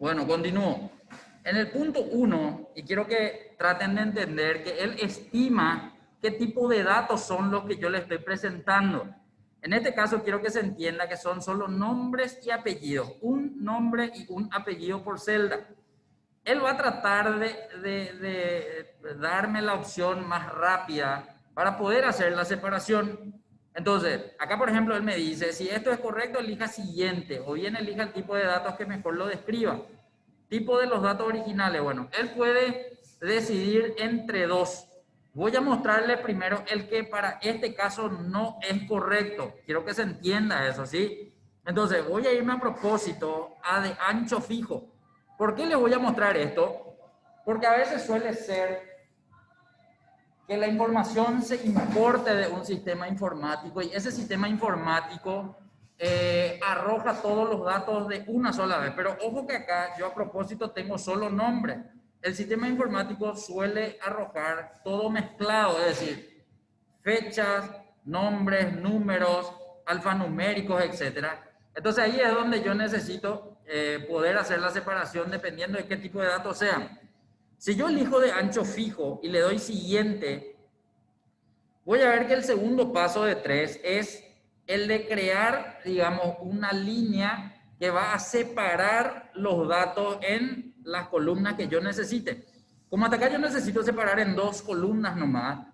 Bueno, continúo. En el punto 1, y quiero que traten de entender que él estima qué tipo de datos son los que yo le estoy presentando. En este caso quiero que se entienda que son solo nombres y apellidos, un nombre y un apellido por celda. Él va a tratar de darme la opción más rápida para poder hacer la separación. Entonces, acá por ejemplo, él me dice, si esto es correcto, elija siguiente, o bien elija el tipo de datos que mejor lo describa. Tipo de los datos originales, bueno, él puede decidir entre dos. Voy a mostrarle primero el que para este caso no es correcto. Quiero que se entienda eso, ¿sí? Entonces, voy a irme a propósito a de ancho fijo. ¿Por qué les voy a mostrar esto? Porque a veces suele ser que la información se importe de un sistema informático y ese sistema informático arroja todos los datos de una sola vez. Pero ojo que acá yo a propósito tengo solo nombre. El sistema informático suele arrojar todo mezclado, es decir, fechas, nombres, números, alfanuméricos, etcétera. Entonces ahí es donde yo necesito poder hacer la separación dependiendo de qué tipo de datos sean. Si yo elijo de ancho fijo y le doy siguiente, voy a ver que el segundo paso de 3 es el de crear, digamos, una línea que va a separar los datos en las columnas que yo necesite. Como hasta acá yo necesito separar en dos columnas nomás,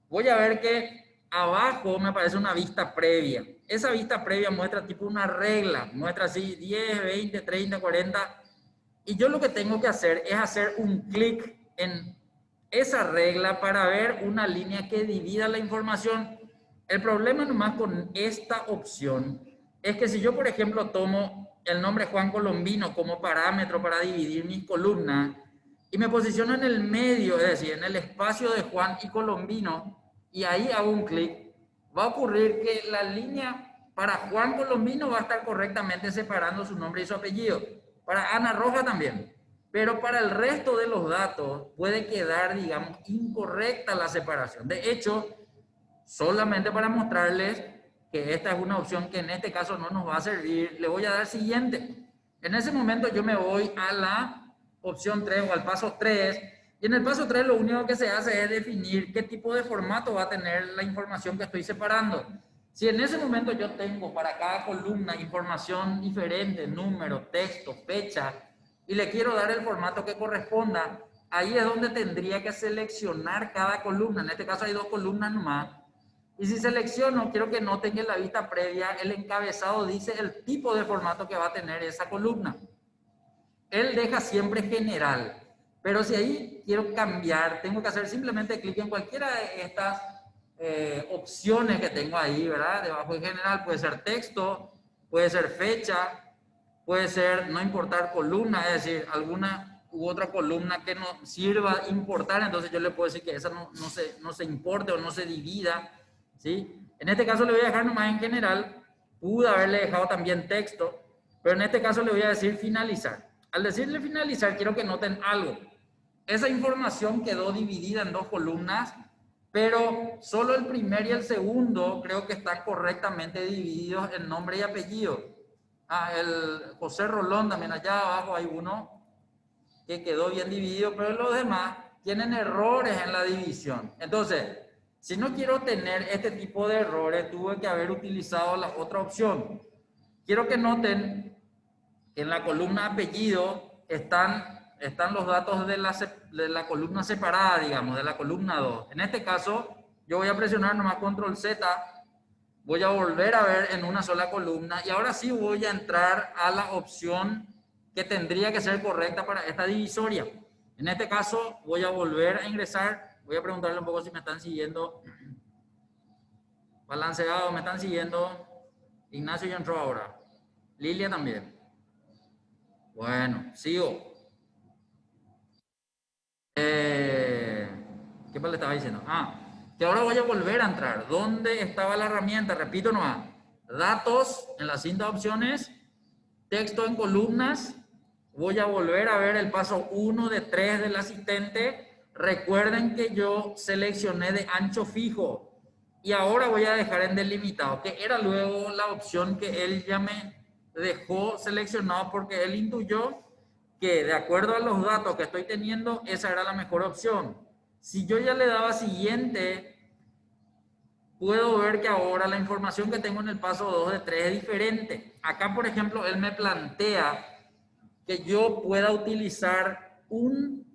voy a ver que abajo me aparece una vista previa. Esa vista previa muestra tipo una regla, muestra así 10, 20, 30, 40. Y yo lo que tengo que hacer es hacer un clic en esa regla para ver una línea que divida la información. El problema nomás con esta opción es que si yo, por ejemplo, tomo el nombre Juan Colombino como parámetro para dividir mis columnas y me posiciono en el medio, es decir, en el espacio de Juan y Colombino, y ahí hago un clic, va a ocurrir que la línea para Juan Colombino va a estar correctamente separando su nombre y su apellido. Para Ana Roja también. Pero para el resto de los datos puede quedar, digamos, incorrecta la separación. De hecho, solamente para mostrarles que esta es una opción que en este caso no nos va a servir, le voy a dar siguiente. En ese momento yo me voy a la opción 3 o al paso 3, y en el paso 3 lo único que se hace es definir qué tipo de formato va a tener la información que estoy separando. Si en ese momento yo tengo para cada columna información diferente, número, texto, fecha, y le quiero dar el formato que corresponda, ahí es donde tendría que seleccionar cada columna. En este caso hay dos columnas nomás. Y si selecciono, quiero que noten que en la vista previa el encabezado dice el tipo de formato que va a tener esa columna. Él deja siempre general, pero si ahí quiero cambiar, tengo que hacer simplemente clic en cualquiera de estas opciones que tengo ahí, ¿verdad? Debajo de general puede ser texto, puede ser fecha, puede ser no importar columna, es decir, alguna u otra columna que no sirva importar, entonces yo le puedo decir que esa no se importe o no se divida, ¿sí? En este caso le voy a dejar nomás en general, pude haberle dejado también texto, pero en este caso le voy a decir finalizar. Al decirle finalizar, quiero que noten algo. Esa información quedó dividida en dos columnas, pero solo el primer y el segundo creo que están correctamente divididos en nombre y apellido. El José Rolón también allá abajo hay uno que quedó bien dividido, pero los demás tienen errores en la división. Entonces, si no quiero tener este tipo de errores, tuve que haber utilizado la otra opción. Quiero que noten que en la columna apellido están los datos de la columna separada, digamos, de la columna 2. En este caso, yo voy a presionar nomás control Z, voy a volver a ver en una sola columna y ahora sí voy a entrar a la opción que tendría que ser correcta para esta divisoria. En este caso, voy a volver a ingresar, voy a preguntarle un poco si me están siguiendo. Balanceado, me están siguiendo. Ignacio ya entró ahora. Lilia también. Bueno, sigo. ¿Qué más le estaba diciendo? Que ahora voy a volver a entrar. ¿Dónde estaba la herramienta? Repito nomás. Datos en la cinta de opciones. Texto en columnas. Voy a volver a ver el paso 1 de 3 del asistente. Recuerden que yo seleccioné de ancho fijo. Y ahora voy a dejar en delimitado, que era luego la opción que él ya me dejó seleccionado porque él intuyó que de acuerdo a los datos que estoy teniendo, esa era la mejor opción. Si yo ya le daba siguiente, puedo ver que ahora la información que tengo en el paso 2 de 3 es diferente. Acá, por ejemplo, él me plantea que yo pueda utilizar un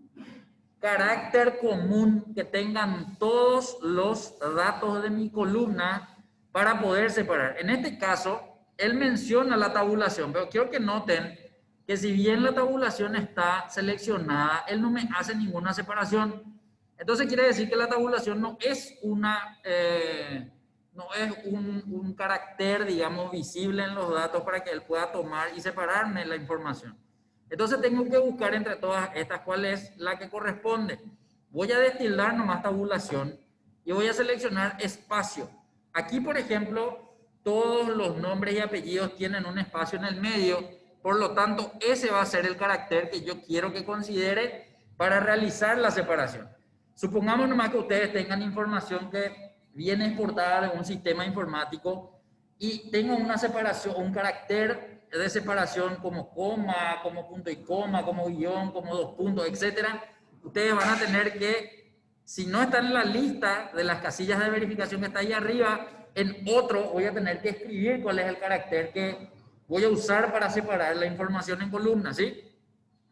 carácter común que tengan todos los datos de mi columna para poder separar. En este caso, él menciona la tabulación, pero quiero que noten que si bien la tabulación está seleccionada, él no me hace ninguna separación. Entonces quiere decir que la tabulación no es un carácter, digamos, visible en los datos para que él pueda tomar y separarme la información. Entonces tengo que buscar entre todas estas cuál es la que corresponde. Voy a destilar nomás tabulación y voy a seleccionar espacio. Aquí, por ejemplo, todos los nombres y apellidos tienen un espacio en el medio, por lo tanto, ese va a ser el carácter que yo quiero que considere para realizar la separación. Supongamos nomás que ustedes tengan información que viene exportada de un sistema informático y tengo una separación, un carácter de separación como coma, como punto y coma, como guión, como dos puntos, etcétera. Ustedes van a tener que, si no están en la lista de las casillas de verificación que está ahí arriba, en otro voy a tener que escribir cuál es el carácter que voy a usar para separar la información en columnas, ¿sí?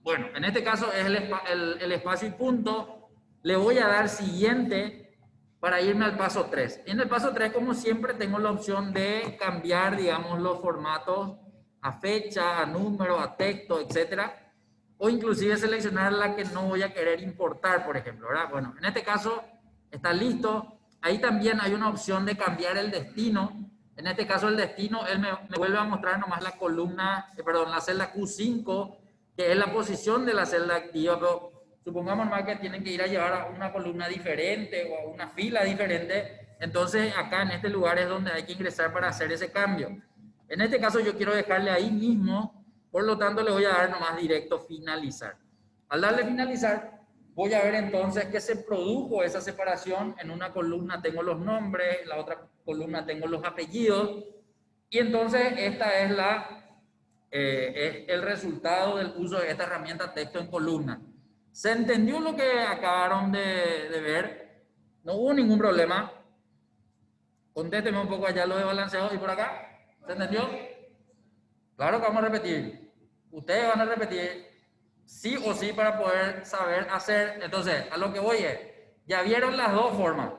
Bueno, en este caso es el espacio y punto. Le voy a dar siguiente para irme al paso 3. En el paso 3, como siempre, tengo la opción de cambiar, digamos, los formatos a fecha, a número, a texto, etcétera. O inclusive seleccionar la que no voy a querer importar, por ejemplo, ¿verdad? Bueno, en este caso está listo. Ahí también hay una opción de cambiar el destino. En este caso el destino, él me vuelve a mostrar nomás la columna, perdón, la celda Q5, que es la posición de la celda activa, pero supongamos nomás que tienen que ir a llevar a una columna diferente o a una fila diferente. Entonces acá en este lugar es donde hay que ingresar para hacer ese cambio. En este caso yo quiero dejarle ahí mismo, por lo tanto le voy a dar nomás directo finalizar. Al darle finalizar, voy a ver entonces que se produjo esa separación. En una columna tengo los nombres, en la otra columna tengo los apellidos, y entonces esta es el resultado del uso de esta herramienta texto en columna. ¿Se entendió lo que acabaron de ver? No hubo ningún problema. Contésteme un poco allá lo de balanceado y por acá. ¿Se entendió? Claro que vamos a repetir. Ustedes van a repetir sí o sí para poder saber hacer. Entonces, a lo que voy es, ya vieron las dos formas.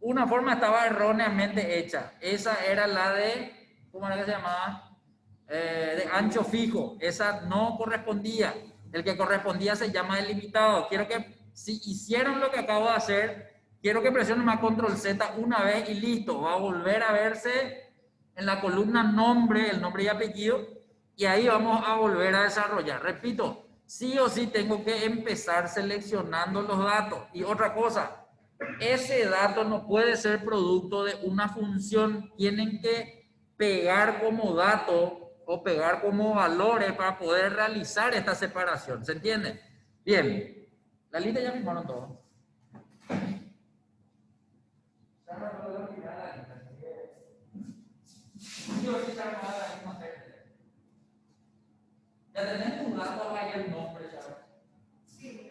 Una forma estaba erróneamente hecha. Esa era la de, ¿cómo era que se llamaba? De ancho fijo. Esa no correspondía. El que correspondía se llama delimitado. Quiero que, si hicieron lo que acabo de hacer, quiero que presionen más control Z una vez y listo. Va a volver a verse en la columna nombre, el nombre y apellido, y ahí vamos a volver a desarrollar. Repito, sí o sí tengo que empezar seleccionando los datos. Y otra cosa, ese dato no puede ser producto de una función. Tienen que pegar como dato o pegar como valores para poder realizar esta separación. ¿Se entiende? Bien, la lista ya firmaron todo. Ya tenés tus datos ahí el nombre, ¿sabes?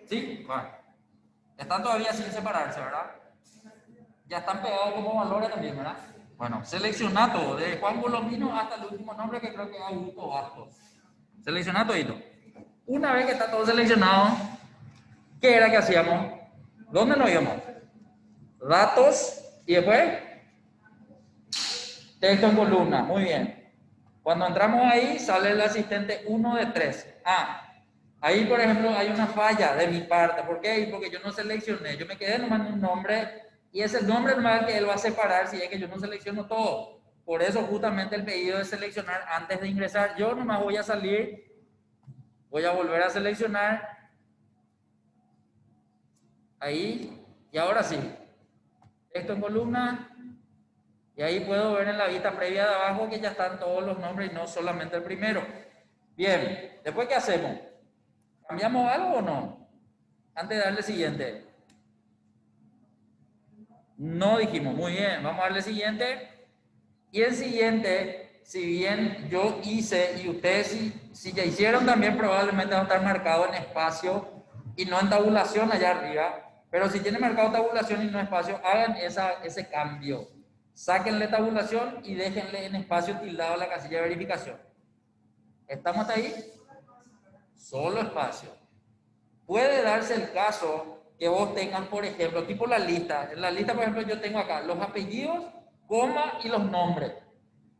Sí, bueno. Están todavía sin separarse, ¿verdad? Ya están pegados como valores también, ¿verdad? Bueno, selecciona todo, de Juan Colombino hasta el último nombre que creo que es Augusto Bastos. Selecciona todito. Una vez que está todo seleccionado, ¿qué era que hacíamos? ¿Dónde nos íbamos? Datos y después texto en columna. Muy bien. Cuando entramos ahí, sale el asistente 1 de 3. Ahí, por ejemplo, hay una falla de mi parte. ¿Por qué? Porque yo no seleccioné. Yo me quedé nomás en un nombre y es el nombre normal que él va a separar si es que yo no selecciono todo. Por eso justamente el pedido de seleccionar antes de ingresar. Yo nomás voy a salir, voy a volver a seleccionar. Ahí, y ahora sí. Texto en columna. Y ahí puedo ver en la vista previa de abajo que ya están todos los nombres y no solamente el primero. Bien, después ¿qué hacemos? ¿Cambiamos algo o no? Antes de darle siguiente. No dijimos, muy bien, vamos a darle siguiente. Y el siguiente si bien yo hice, y ustedes si ya hicieron también probablemente va a estar marcado en espacio y no en tabulación allá arriba, pero si tiene marcado tabulación y no espacio, hagan ese cambio. Sáquenle tabulación y déjenle en espacio tildado la casilla de verificación. ¿Estamos hasta ahí? Solo espacio. Puede darse el caso que vos tengan, por ejemplo, tipo la lista. En la lista, por ejemplo, yo tengo acá los apellidos, coma y los nombres.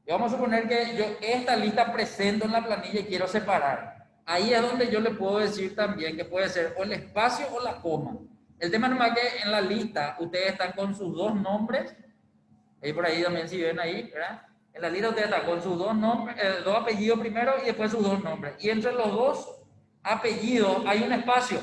Y vamos a suponer que yo esta lista presento en la planilla y quiero separar. Ahí es donde yo le puedo decir también que puede ser o el espacio o la coma. El tema nomás que en la lista ustedes están con sus dos nombres. Ahí por ahí también si ven ahí, ¿verdad? En la lista ustedes están con sus dos nombres, dos apellidos primero y después sus dos nombres. Y entre los dos apellidos hay un espacio.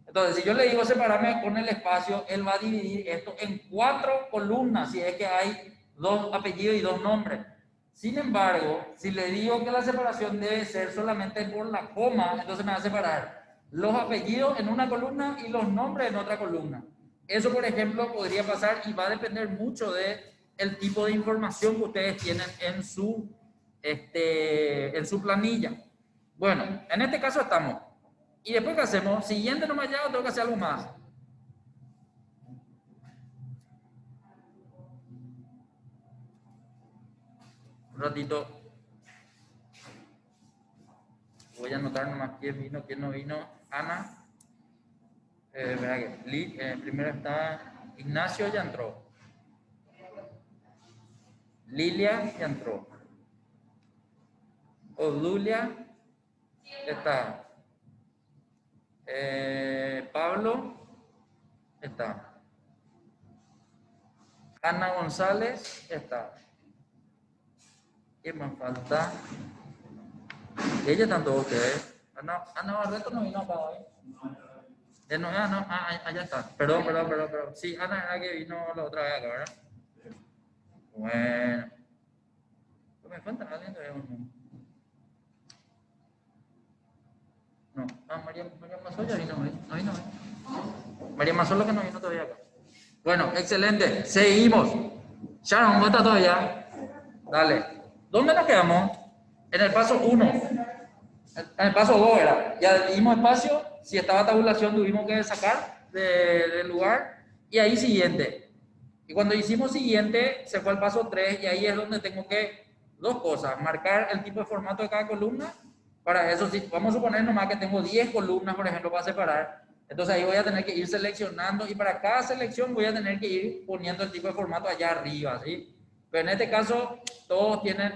Entonces, si yo le digo separarme con el espacio, él va a dividir esto en 4 columnas, si es que hay dos apellidos y dos nombres. Sin embargo, si le digo que la separación debe ser solamente por la coma, entonces me va a separar los apellidos en una columna y los nombres en otra columna. Eso, por ejemplo, podría pasar y va a depender mucho del tipo de información que ustedes tienen en su planilla. Bueno, en este caso estamos. ¿Y después qué hacemos? ¿Siguiente nomás ya o tengo que hacer algo más? Un ratito. Voy a anotar nomás quién vino, quién no vino. Ana. Primero está Ignacio, ya entró. Lilia, ya entró. Obdulia, está. Pablo, está. Ana González, está. ¿Quién más falta? Ella están todos ustedes. Ana Barreto no vino acá hoy. Allá está. Perdón. Sí, Ana era que vino la otra vez acá, ¿verdad? Bueno. ¿Me falta alguien todavía? No. María Mazoya vino hoy. No vino hoy. María Mazola que no vino todavía acá. Bueno, excelente. Seguimos. Sharon, ¿cómo está todavía? Dale. ¿Dónde nos quedamos? En el paso 1. En el paso 2 era. Ya dimos espacio. Si estaba tabulación, tuvimos que sacar del lugar. Y ahí siguiente. Y cuando hicimos siguiente, se fue al paso 3. Y ahí es donde tengo que, dos cosas. Marcar el tipo de formato de cada columna. Para eso, si vamos a suponer nomás que tengo 10 columnas, por ejemplo, para separar. Entonces ahí voy a tener que ir seleccionando. Y para cada selección voy a tener que ir poniendo el tipo de formato allá arriba, ¿sí? Pero en este caso, todos tienen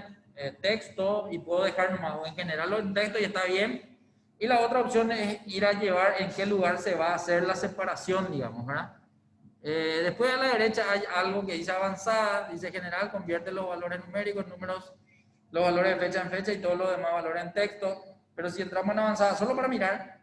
texto y puedo dejar nomás en general en texto y está bien. Y la otra opción es ir a llevar en qué lugar se va a hacer la separación, digamos, ¿verdad? Después a la derecha hay algo que dice avanzada, dice general, convierte los valores numéricos en números, los valores de fecha en fecha y todos los demás valores en texto. Pero si entramos en avanzada, solo para mirar,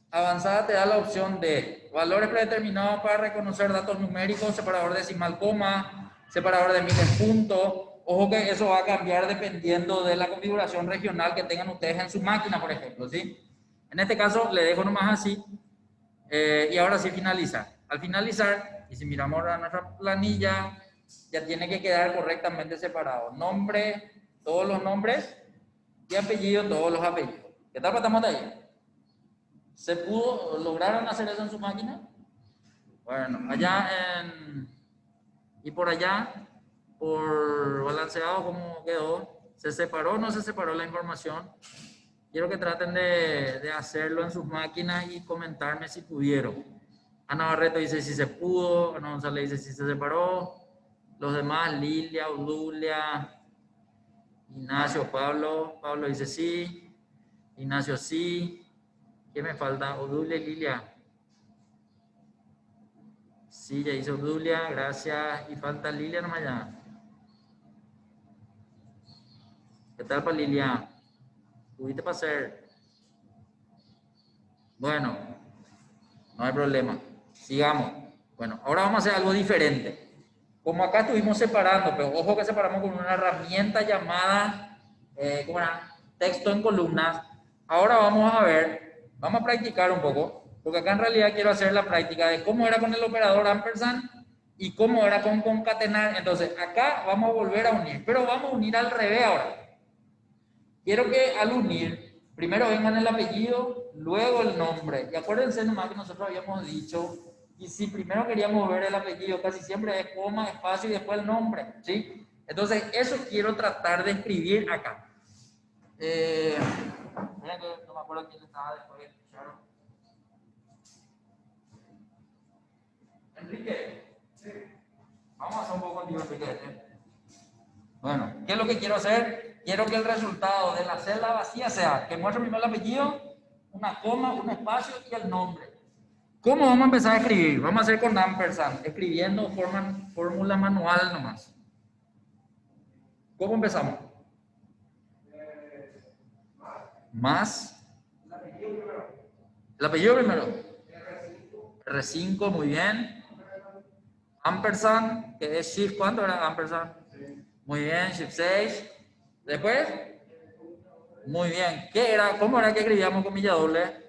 avanzada te da la opción de valores predeterminados para reconocer datos numéricos, separador decimal coma, separador de miles puntos. Ojo que eso va a cambiar dependiendo de la configuración regional que tengan ustedes en su máquina, por ejemplo, ¿sí? En este caso le dejo nomás así y ahora sí finaliza. Al finalizar, y si miramos ahora nuestra planilla, ya tiene que quedar correctamente separado. Nombre, todos los nombres y apellido, todos los apellidos. ¿Qué tal estamos de ahí? ¿Se pudo, lograron hacer eso en su máquina? Bueno, allá y por allá, por balanceado, ¿cómo quedó? ¿Se separó o no se separó la información? Quiero que traten de hacerlo en sus máquinas y comentarme si pudieron. Ana Barreto dice si se pudo, Ana González dice si se separó. Los demás, Lilia, Udulia, Ignacio, Pablo dice sí, Ignacio sí. ¿Qué me falta? Odulia y Lilia. Sí, ya hice Odulia, gracias. Y falta Lilia nomás ya. ¿Qué tal para Lilia? ¿Pudiste pasar? Bueno, no hay problema. Sigamos. Bueno, ahora vamos a hacer algo diferente. Como acá estuvimos separando, pero ojo que separamos con una herramienta llamada ¿cómo era? Texto en columnas. Ahora vamos a ver, vamos a practicar un poco, porque acá en realidad quiero hacer la práctica de cómo era con el operador ampersand ¿Y cómo era con concatenar? Entonces, acá vamos a volver a unir, pero vamos a unir al revés ahora. Quiero que al unir, primero vengan el apellido, luego el nombre. Y acuérdense nomás que nosotros habíamos dicho, y si primero queríamos ver el apellido, casi siempre es coma, espacio y después el nombre, ¿sí? Entonces, eso quiero tratar de escribir acá. Miren que no me acuerdo quién estaba después de escuchar. Enrique. Sí. Vamos a hacer un poco contigo, Enrique. Bueno, ¿qué es lo que quiero hacer? Quiero que el resultado de la celda vacía sea que muestre primero el apellido, una coma, un espacio y el nombre. ¿Cómo vamos a empezar a escribir? Vamos a hacer con ampersand, escribiendo fórmula manual nomás. ¿Cómo empezamos? Más. El apellido primero. R5, muy bien. Ampersand, que es shift, ¿cuánto era ampersand? Muy bien, shift 6. Después, muy bien. ¿Qué era? ¿Cómo era que escribíamos comilla doble?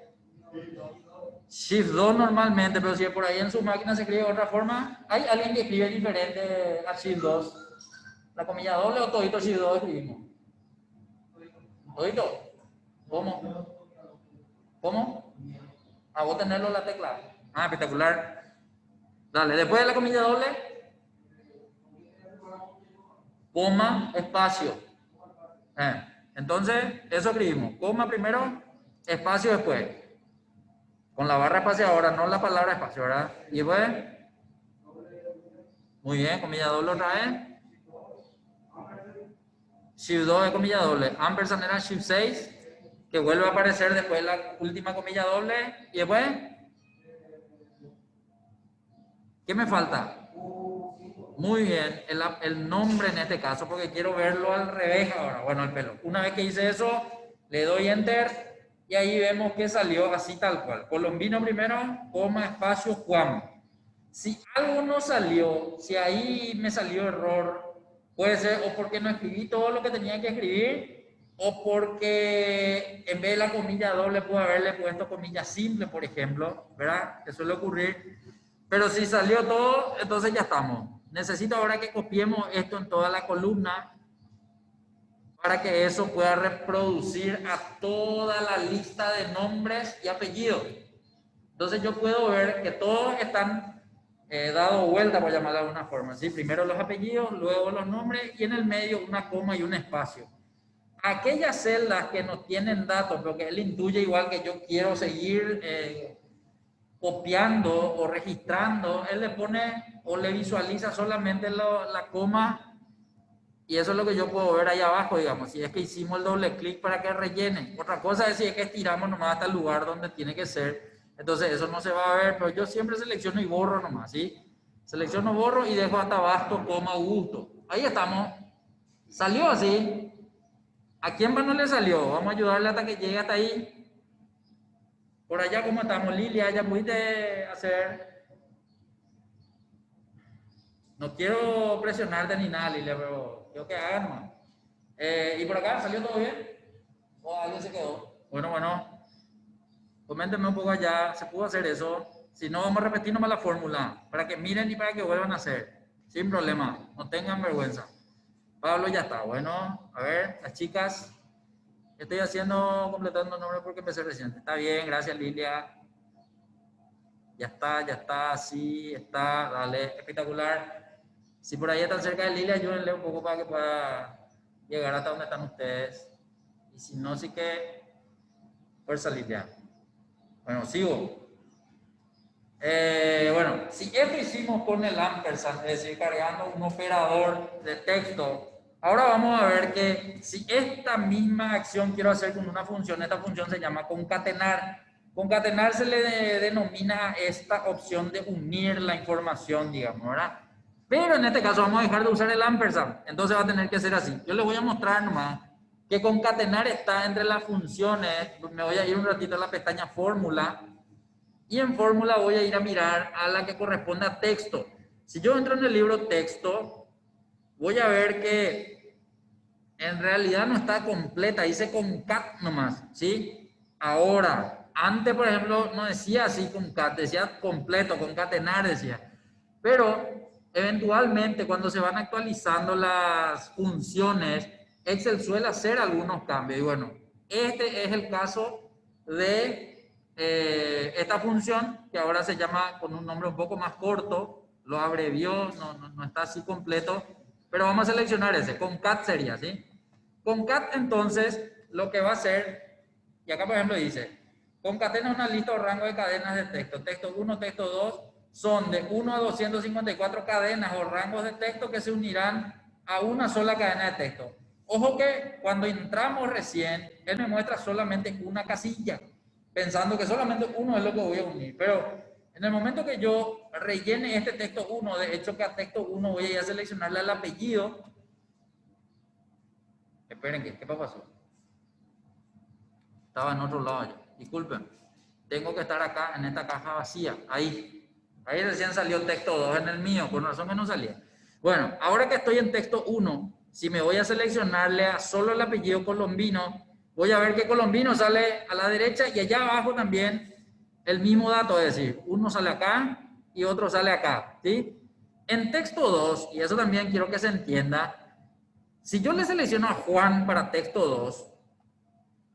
Shift 2 normalmente, pero si por ahí en su máquina se escribe de otra forma, ¿hay alguien que escribe diferente a Shift 2? ¿La comilla doble o todito Shift 2 escribimos? ¿Todito? ¿Cómo? ¿Cómo? A vos tenerlo en la tecla. Ah, espectacular. Dale, después de la comilla doble, coma, espacio. Entonces, eso escribimos. Coma primero, espacio después. Con la barra espaciadora, no la palabra espacio, ¿verdad? Y después, muy bien, comilla doble otra vez. Shift 2 de comilla doble. Ampersand era Shift 6, que vuelve a aparecer después de la última comilla doble. Y después, ¿qué me falta? Muy bien, el nombre en este caso, porque quiero verlo al revés ahora. Bueno, el pelo. Una vez que hice eso, le doy Enter y ahí vemos que salió así tal cual. Colombino primero, coma, espacio, Juan. Si algo no salió, si ahí me salió error, puede ser o porque no escribí todo lo que tenía que escribir, o porque en vez de la comilla doble puedo haberle puesto comilla simple, por ejemplo, ¿verdad? Que suele ocurrir. Pero si salió todo, entonces ya estamos. Necesito ahora que copiemos esto en toda la columna para que eso pueda reproducir a toda la lista de nombres y apellidos. Entonces yo puedo ver que todos están dado vuelta, por llamarlo de alguna forma, ¿sí? Primero los apellidos, luego los nombres y en el medio una coma y un espacio. Aquellas celdas que no tienen datos, pero que él intuye igual que yo quiero seguir copiando o registrando, él le pone o le visualiza solamente la coma y eso es lo que yo puedo ver ahí abajo, digamos, si es que hicimos el doble clic para que rellene. Otra cosa es si es que estiramos nomás hasta el lugar donde tiene que ser, entonces eso no se va a ver, pero yo siempre selecciono y borro nomás, ¿sí? Selecciono, borro y dejo hasta abajo, coma, gusto. Ahí estamos. Salió así. ¿A quién más no le salió? Vamos a ayudarle hasta que llegue hasta ahí. Por allá, ¿cómo estamos? Lilia, ya pudiste hacer. No quiero presionarte ni nada, Lilia, pero quiero que hagan más. ¿Y por acá salió todo bien? ¿O alguien se quedó? Bueno. Coméntenme un poco allá. ¿Se pudo hacer eso? Si no, vamos a repetir nomás la fórmula para que miren y para que vuelvan a hacer. Sin problema. No tengan vergüenza. Pablo ya está. Bueno, a ver, las chicas. Estoy completando el nombre porque empecé recién. Está bien, gracias Lilia. Ya está, sí, está, dale, espectacular. Si por ahí están cerca de Lilia, ayúdenle un poco para que pueda llegar hasta donde están ustedes. Y si no, sí que fuerza Lilia. Bueno, sigo. Bueno, si esto hicimos con el ampersand, es decir, cargando un operador de texto, ahora vamos a ver que si esta misma acción quiero hacer con una función, esta función se llama concatenar. Concatenar se le denomina esta opción de unir la información, digamos, ¿verdad? Pero en este caso vamos a dejar de usar el ampersand, entonces va a tener que ser así. Yo les voy a mostrar nomás que concatenar está entre las funciones. Me voy a ir un ratito a la pestaña fórmula y en fórmula voy a ir a mirar a la que corresponde a texto. Si yo entro en el libro texto, voy a ver que en realidad no está completa, dice concat nomás, ¿sí? Ahora, antes por ejemplo no decía así concat, decía completo, concatenar decía. Pero Eventualmente, cuando se van actualizando las funciones, Excel suele hacer algunos cambios. Y bueno, este es el caso de esta función, que ahora se llama con un nombre un poco más corto, lo abrevió, no está así completo, pero vamos a seleccionar ese, concat sería, ¿sí? Concat, entonces, lo que va a hacer, y acá por ejemplo dice, concatena una lista o rango de cadenas de texto, texto 1, texto 2, son de 1 a 254 cadenas o rangos de texto que se unirán a una sola cadena de texto. Ojo que cuando entramos recién, él me muestra solamente una casilla, pensando que solamente uno es lo que voy a unir. Pero en el momento que yo rellene este texto 1, de hecho que a texto 1 voy a ir a seleccionarle el apellido. Esperen, ¿qué pasó? Estaba en otro lado ya. Disculpen. Tengo que estar acá en esta caja vacía. Ahí recién salió texto 2 en el mío, por razón que no salía. Bueno, ahora que estoy en texto 1, si me voy a seleccionarle a solo el apellido Colombino, voy a ver que Colombino sale a la derecha y allá abajo también el mismo dato, es decir, uno sale acá y otro sale acá, ¿sí? En texto 2, y eso también quiero que se entienda, si yo le selecciono a Juan para texto 2,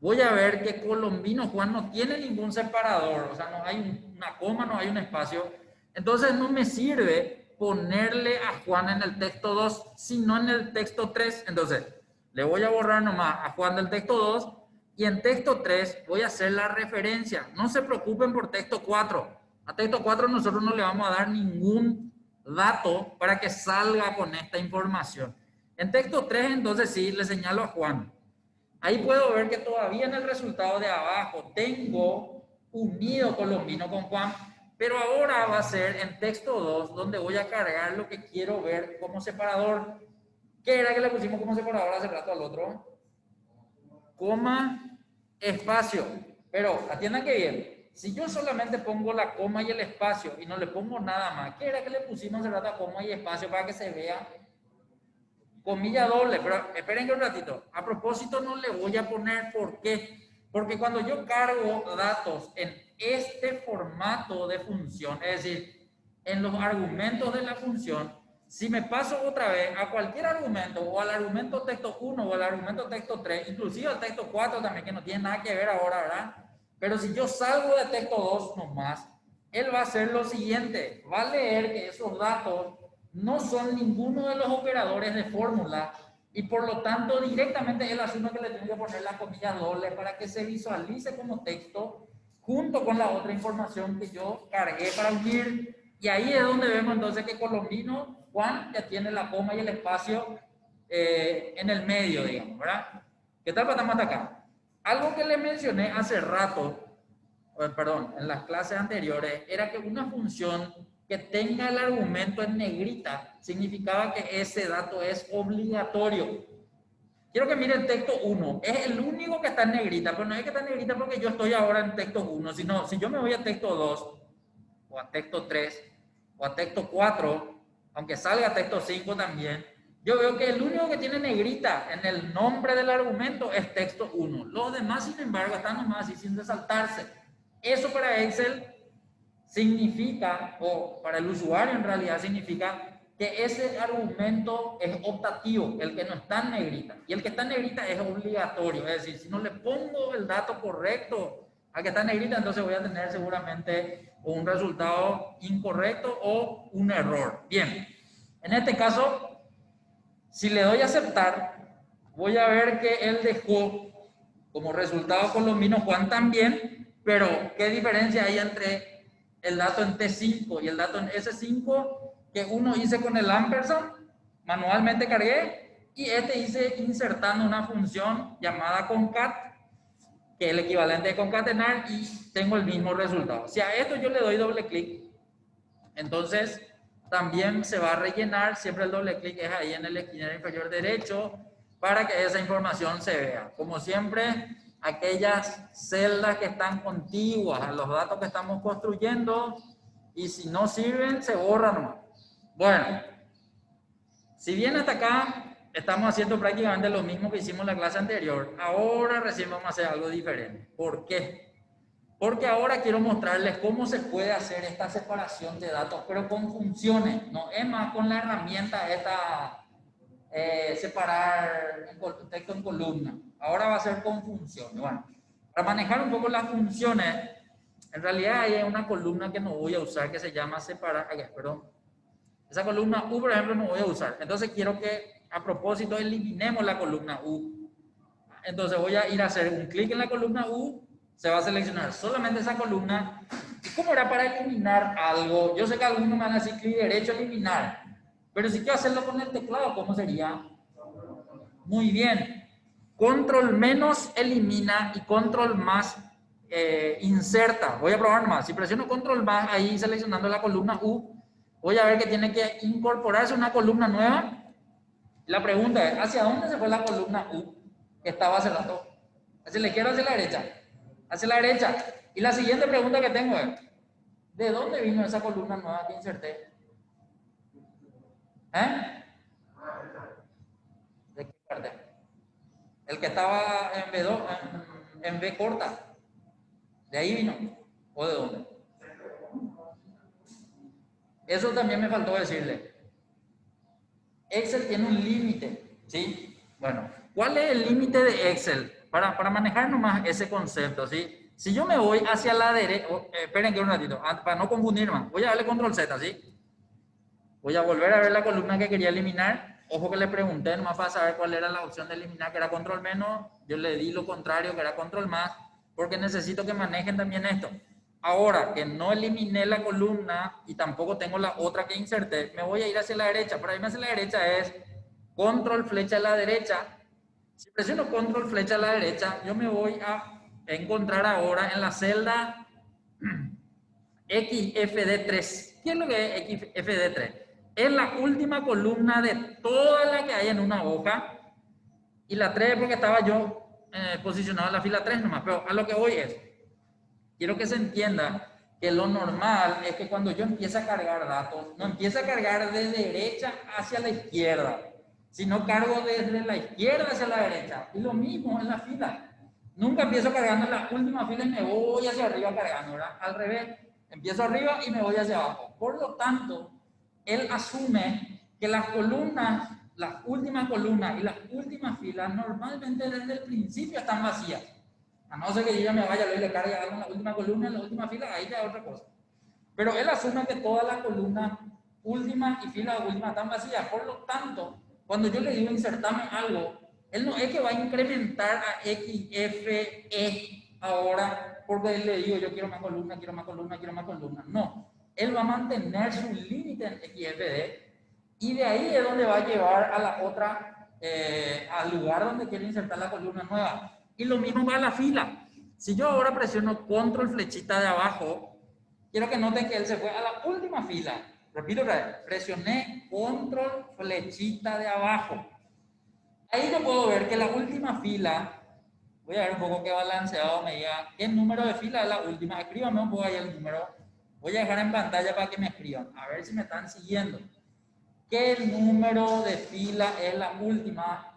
voy a ver que Colombino Juan no tiene ningún separador, o sea, no hay una coma, no hay un espacio. Entonces no me sirve ponerle a Juan en el texto 2, sino en el texto 3. Entonces, le voy a borrar nomás a Juan del texto 2 y en texto 3 voy a hacer la referencia. No se preocupen por texto 4. A texto 4 nosotros no le vamos a dar ningún dato para que salga con esta información. En texto 3 entonces sí le señalo a Juan. Ahí puedo ver que todavía en el resultado de abajo tengo unido Colombino con Juan, pero ahora va a ser en texto 2 donde voy a cargar lo que quiero ver como separador. ¿Qué era que le pusimos como separador hace rato al otro? Coma, espacio. Pero atiendan que bien, si yo solamente pongo la coma y el espacio y no le pongo nada más, ¿qué era que le pusimos hace rato a coma y espacio para que se vea? Comilla doble, pero esperen que un ratito. A propósito no le voy a poner por qué. Porque cuando yo cargo datos en este formato de función, es decir, en los argumentos de la función, si me paso otra vez a cualquier argumento, o al argumento texto 1 o al argumento texto 3, inclusive al texto 4 también, que no tiene nada que ver ahora, ¿verdad? Pero si yo salgo de texto 2 nomás, él va a hacer lo siguiente, va a leer que esos datos no son ninguno de los operadores de fórmula y por lo tanto directamente él asume que le tengo que poner la comilla doble para que se visualice como texto junto con la otra información que yo cargué para unir. Y ahí es donde vemos entonces que Colombino Juan ya tiene la coma y el espacio en el medio, digamos, ¿verdad? ¿Qué tal estamos hasta acá? Algo que le mencioné hace rato, perdón, en las clases anteriores, era que una función que tenga el argumento en negrita significaba que ese dato es obligatorio. Quiero que miren el texto 1. Es el único que está en negrita, pero no es que está en negrita porque yo estoy ahora en texto 1, sino si yo me voy a texto 2, o a texto 3, o a texto 4, aunque salga texto 5 también, yo veo que el único que tiene negrita en el nombre del argumento es texto 1. Los demás, sin embargo, están nomás así sin resaltarse. Eso para Excel significa, o para el usuario en realidad significa que ese argumento es optativo, el que no está en negrita. Y el que está en negrita es obligatorio. Es decir, si no le pongo el dato correcto al que está en negrita, entonces voy a tener seguramente un resultado incorrecto o un error. Bien, en este caso, si le doy a aceptar, voy a ver que él dejó como resultado Colombino Juan también, pero ¿qué diferencia hay entre el dato en T5 y el dato en S5? Que uno hice con el ampersand, manualmente cargué, y este hice insertando una función llamada concat, que es el equivalente de concatenar, y tengo el mismo resultado. Si a esto yo le doy doble clic, entonces también se va a rellenar, siempre el doble clic es ahí en el esquinero inferior derecho, para que esa información se vea. Como siempre, aquellas celdas que están contiguas a los datos que estamos construyendo, y si no sirven, se borran nomás. Bueno, si bien hasta acá estamos haciendo prácticamente lo mismo que hicimos en la clase anterior, ahora recién vamos a hacer algo diferente. ¿Por qué? Porque ahora quiero mostrarles cómo se puede hacer esta separación de datos, pero con funciones, no es más con la herramienta esta, separar texto en columna. Ahora va a ser con funciones. Bueno, para manejar un poco las funciones, en realidad hay una columna que no voy a usar que se llama separar, perdón. Esa columna U, por ejemplo, no voy a usar. Entonces quiero que a propósito eliminemos la columna U. Entonces voy a ir a hacer un clic en la columna U, se va a seleccionar solamente esa columna. ¿Y cómo era para eliminar algo? Yo sé que algunos me van a decir clic derecho, eliminar. Pero si quiero hacerlo con el teclado, ¿cómo sería? Muy bien. Control menos elimina y control más inserta. Voy a probar más. Si presiono control más ahí seleccionando la columna U, voy a ver que tiene que incorporarse una columna nueva. La pregunta es, ¿hacia dónde se fue la columna U que estaba hace rato? ¿Hacia la izquierda o hacia la derecha? Hacia la derecha. Y la siguiente pregunta que tengo es, ¿de dónde vino esa columna nueva que inserté? ¿De qué parte? El que estaba en B2, en B corta. ¿De ahí vino? ¿O de dónde? Eso también me faltó decirle. Excel tiene un límite, ¿sí? Bueno, ¿cuál es el límite de Excel? Para manejar nomás ese concepto, ¿sí? Si yo me voy hacia la derecha, esperen que un ratito, para no confundir más, voy a darle control Z, ¿sí? Voy a volver a ver la columna que quería eliminar. Ojo que le pregunté nomás para saber cuál era la opción de eliminar, que era control menos. Yo le di lo contrario, que era control más, porque necesito que manejen también esto. Ahora que no eliminé la columna y tampoco tengo la otra que inserté, me voy a ir hacia la derecha. Para irme hacia la derecha es control flecha a la derecha. Si presiono control flecha a la derecha, yo me voy a encontrar ahora en la celda XFD3. ¿Qué es lo que es XFD3? Es la última columna de toda la que hay en una hoja. Y la 3 porque estaba yo posicionado en la fila 3 nomás. Pero a lo que voy es, quiero que se entienda que lo normal es que cuando yo empiece a cargar datos, no empiece a cargar de derecha hacia la izquierda, sino cargo desde la izquierda hacia la derecha. Y lo mismo en la fila. Nunca empiezo cargando en la última fila y me voy hacia arriba cargando, ¿verdad? Al revés, empiezo arriba y me voy hacia abajo. Por lo tanto, él asume que las columnas, las últimas columnas y las últimas filas normalmente desde el principio están vacías. A no ser que yo ya me vaya y le cargue algo en la última columna, en la última fila, ahí ya es otra cosa. Pero él asume que todas las columnas últimas y filas últimas están vacías. Por lo tanto, cuando yo le digo insertame algo, él no es que va a incrementar a X, F, E ahora porque él le digo yo quiero más columna, quiero más columna, quiero más columna. No, él va a mantener su límite en X, F, D y de ahí es donde va a llevar a la otra, al lugar donde quiere insertar la columna nueva. Y lo mismo va a la fila. Si yo ahora presiono control flechita de abajo, quiero que noten que él se fue a la última fila. Repito otra vez, presioné control flechita de abajo. Ahí yo puedo ver que la última fila, voy a ver un poco qué balanceado me diga, qué número de fila es la última. Escríbame un poco ahí el número. Voy a dejar en pantalla para que me escriban, a ver si me están siguiendo. ¿Qué número de fila es la última?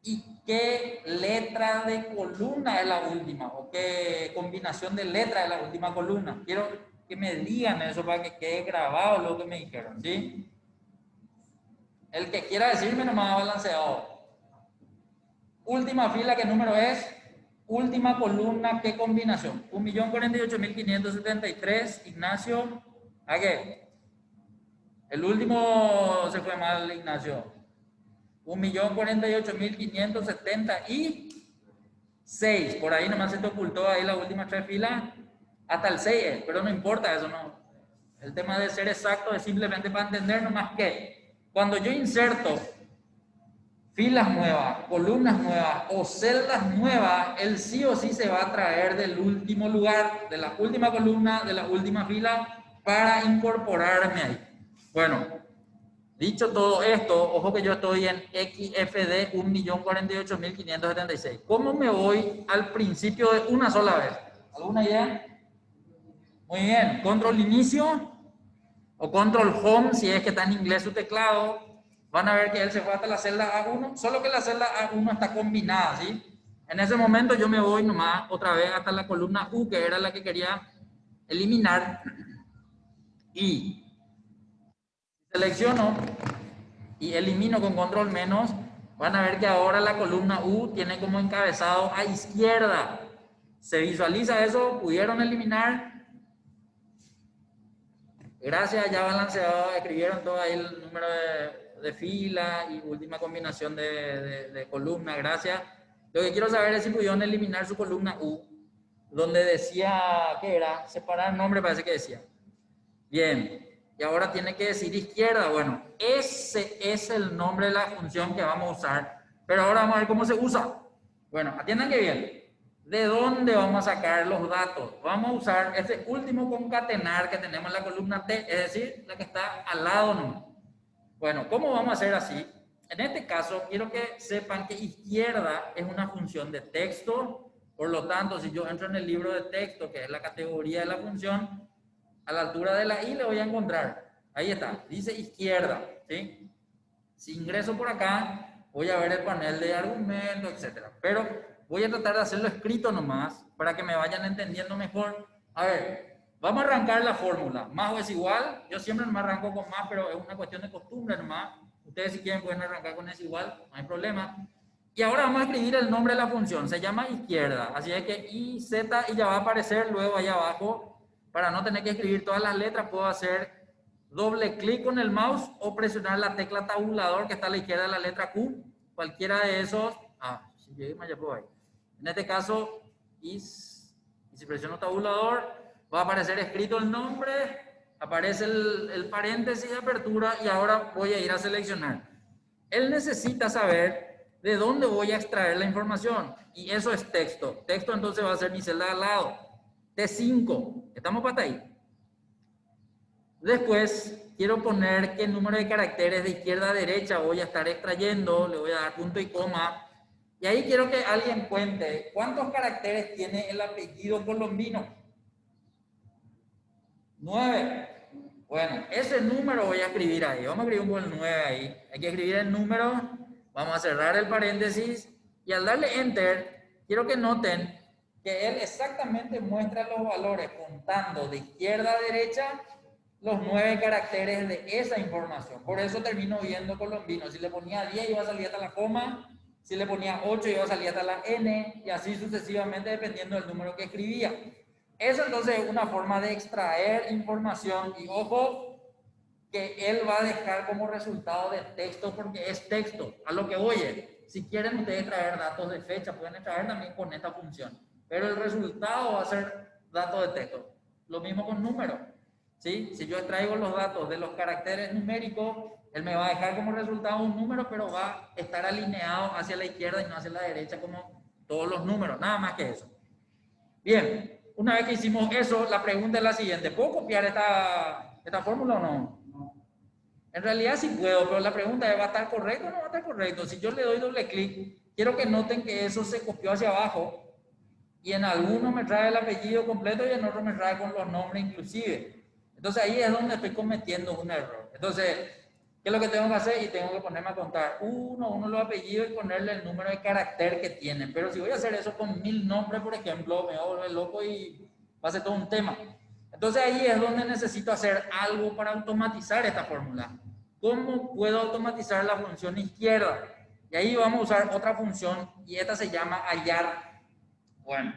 ¿Y qué letra de columna es la última? ¿O qué combinación de letras es la última columna? Quiero que me digan eso para que quede grabado lo que me dijeron, ¿sí? El que quiera decirme nomás balanceado. Última fila, ¿qué número es? Última columna, ¿qué combinación? 1.048.573, Ignacio. ¿A qué? El último se fue mal, Ignacio. 1.048.576. Por ahí nomás se te ocultó ahí las últimas tres filas. Hasta el 6, pero no importa eso, no. El tema de ser exacto es simplemente para entender nomás que cuando yo inserto filas nuevas, columnas nuevas o celdas nuevas, él sí o sí se va a traer del último lugar, de la última columna, de la última fila, para incorporarme ahí. Bueno, dicho todo esto, ojo que yo estoy en XFD 1.048.576. ¿Cómo me voy al principio de una sola vez? ¿Alguna idea? Muy bien, control inicio o control home si es que está en inglés su teclado. Van a ver que él se fue hasta la celda A1, solo que la celda A1 está combinada, ¿sí? En ese momento yo me voy nomás otra vez hasta la columna U, que era la que quería eliminar, y selecciono y elimino con control menos. Van a ver que ahora la columna U tiene como encabezado a izquierda. ¿Se visualiza eso? ¿Pudieron eliminar? Gracias, ya balanceado, escribieron todo ahí el número de fila y última combinación de columna, gracias. Lo que quiero saber es si pudieron eliminar su columna U, donde decía, ¿qué era? Separar nombre, parece que decía. Bien, y ahora tiene que decir izquierda. Bueno, ese es el nombre de la función que vamos a usar. Pero ahora vamos a ver cómo se usa. Bueno, atiendan que bien. ¿De dónde vamos a sacar los datos? Vamos a usar este último concatenar que tenemos en la columna T, es decir, la que está al lado nomás. Bueno, ¿cómo vamos a hacer así? En este caso, quiero que sepan que izquierda es una función de texto. Por lo tanto, si yo entro en el libro de texto, que es la categoría de la función, a la altura de la I le voy a encontrar. Ahí está, dice izquierda, ¿sí? Si ingreso por acá, voy a ver el panel de argumentos, etcétera. Pero voy a tratar de hacerlo escrito nomás para que me vayan entendiendo mejor. A ver, vamos a arrancar la fórmula. Más o es igual. Yo siempre me arranco con más, pero es una cuestión de costumbre nomás. Ustedes si quieren pueden arrancar con es igual, no hay problema. Y ahora vamos a escribir el nombre de la función. Se llama izquierda. Así es que I, Z, y ya va a aparecer luego allá abajo. Para no tener que escribir todas las letras, puedo hacer doble clic con el mouse o presionar la tecla tabulador que está a la izquierda de la letra Q. Cualquiera de esos. Si llegué más ya puedo ahí. En este caso, y si presiono tabulador, va a aparecer escrito el nombre, aparece el paréntesis de apertura y ahora voy a ir a seleccionar. Él necesita saber de dónde voy a extraer la información y eso es texto. Texto entonces va a ser mi celda de al lado. T5. ¿Estamos para ahí? Después, quiero poner qué número de caracteres de izquierda a derecha voy a estar extrayendo. Le voy a dar punto y coma. Y ahí quiero que alguien cuente cuántos caracteres tiene el apellido Colombino. 9. Bueno, ese número voy a escribir ahí. Vamos a escribir un 9 ahí. Hay que escribir el número. Vamos a cerrar el paréntesis. Y al darle Enter, quiero que noten que él exactamente muestra los valores contando de izquierda a derecha los 9 caracteres de esa información. Por eso termino viendo Colombino. Si le ponía 10 iba a salir hasta la coma, si le ponía 8 iba a salir hasta la N y así sucesivamente dependiendo del número que escribía. Eso entonces es una forma de extraer información y ojo que él va a dejar como resultado de texto porque es texto. A lo que oye, si quieren ustedes traer datos de fecha, pueden extraer también con esta función. Pero el resultado va a ser datos de texto. Lo mismo con números. ¿Sí? Si yo extraigo los datos de los caracteres numéricos, él me va a dejar como resultado un número, pero va a estar alineado hacia la izquierda y no hacia la derecha como todos los números. Nada más que eso. Bien, una vez que hicimos eso, la pregunta es la siguiente. ¿Puedo copiar esta fórmula o no? En realidad sí puedo, pero la pregunta es, ¿va a estar correcto o no va a estar correcto? Si yo le doy doble clic, quiero que noten que eso se copió hacia abajo y en alguno me trae el apellido completo y en otro me trae con los nombres inclusive. Entonces ahí es donde estoy cometiendo un error. Entonces, ¿qué es lo que tengo que hacer? Y tengo que ponerme a contar uno los apellidos y ponerle el número de carácter que tienen. Pero si voy a hacer eso con 1000 nombres, por ejemplo, me voy a volver loco y va a ser todo un tema. Entonces ahí es donde necesito hacer algo para automatizar esta fórmula. ¿Cómo puedo automatizar la función izquierda? Y ahí vamos a usar otra función y esta se llama hallar. Bueno,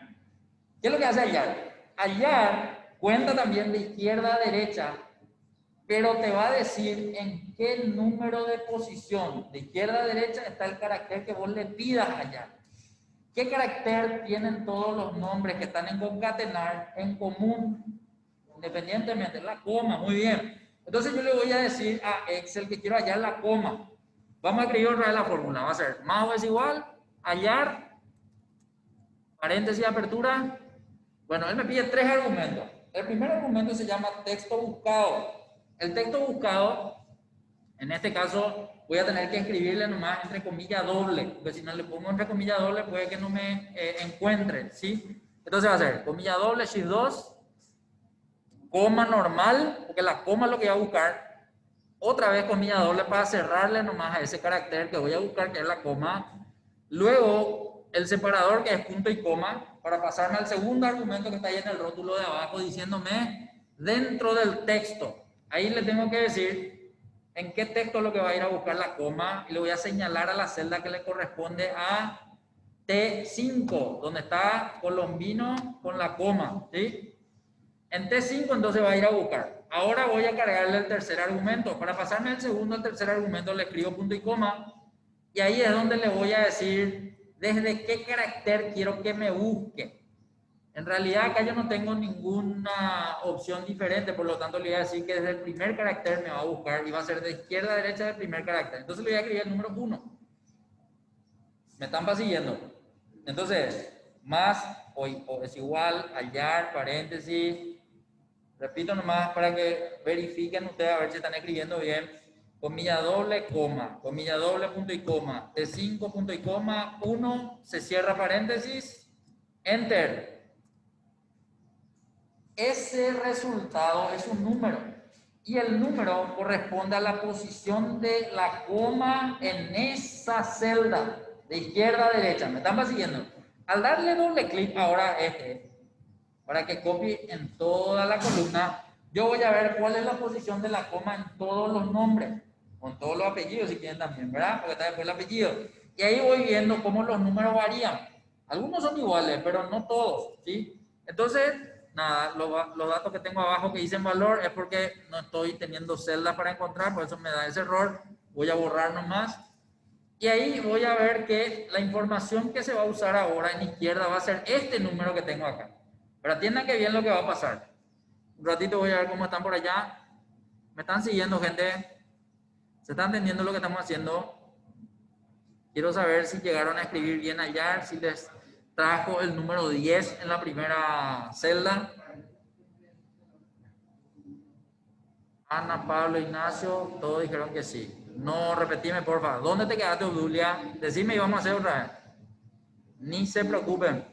¿qué es lo que hace hallar? Hallar cuenta también de izquierda a derecha, pero te va a decir en qué número de posición de izquierda a derecha está el carácter que vos le pidas hallar. ¿Qué carácter tienen todos los nombres que están en concatenar en común? Independientemente, la coma, muy bien. Entonces yo le voy a decir a Excel que quiero hallar la coma. Vamos a escribir otra vez la fórmula. Va a ser más o es igual, hallar, paréntesis, apertura. Bueno, él me pide 3 argumentos. El primer argumento se llama texto buscado. El texto buscado, en este caso, voy a tener que escribirle nomás entre comillas doble, porque si no le pongo entre comillas doble puede que no me encuentre, ¿sí? Entonces va a ser comilla doble, shift 2, coma normal, porque la coma es lo que voy a buscar, otra vez comilla doble para cerrarle nomás a ese carácter que voy a buscar, que es la coma. Luego el separador que es punto y coma para pasarme al segundo argumento que está ahí en el rótulo de abajo diciéndome dentro del texto. Ahí le tengo que decir en qué texto es lo que va a ir a buscar la coma y le voy a señalar a la celda que le corresponde a T5, donde está Colombino con la coma, ¿sí? En T5 entonces va a ir a buscar. Ahora voy a cargarle el tercer argumento. Para pasarme el segundo al tercer argumento le escribo punto y coma y ahí es donde le voy a decir desde qué carácter quiero que me busque. En realidad acá yo no tengo ninguna opción diferente, por lo tanto le voy a decir que desde el primer carácter me va a buscar y va a ser de izquierda a derecha del primer carácter. Entonces le voy a escribir el número 1. ¿Me están siguiendo? Entonces, más o es igual, hallar, paréntesis. Repito nomás para que verifiquen ustedes a ver si están escribiendo bien. Comilla doble, coma, comilla doble, punto y coma, T5, punto y coma, 1, se cierra paréntesis, enter. Ese resultado es un número y el número corresponde a la posición de la coma en esa celda, de izquierda a derecha. ¿Me están siguiendo? Al darle doble clic ahora para que copie en toda la columna, yo voy a ver cuál es la posición de la coma en todos los nombres, con todos los apellidos si quieren también, ¿verdad? Porque está después el apellido. Y ahí voy viendo cómo los números varían. Algunos son iguales, pero no todos, ¿sí? Entonces, nada, los datos que tengo abajo que dicen valor es porque no estoy teniendo celdas para encontrar, por eso me da ese error. Voy a borrar nomás. Y ahí voy a ver que la información que se va a usar ahora en izquierda va a ser este número que tengo acá. Pero atiendan que bien lo que va a pasar. Un ratito voy a ver cómo están por allá. ¿Me están siguiendo, gente? ¿Se está entendiendo lo que estamos haciendo? Quiero saber si llegaron a escribir bien allá, si les trajo el número 10 en la primera celda. Ana, Pablo, Ignacio, todos dijeron que sí. No, repetime, porfa. ¿Dónde te quedaste, Obdulia? Decime y vamos a hacer otra vez. Ni se preocupen.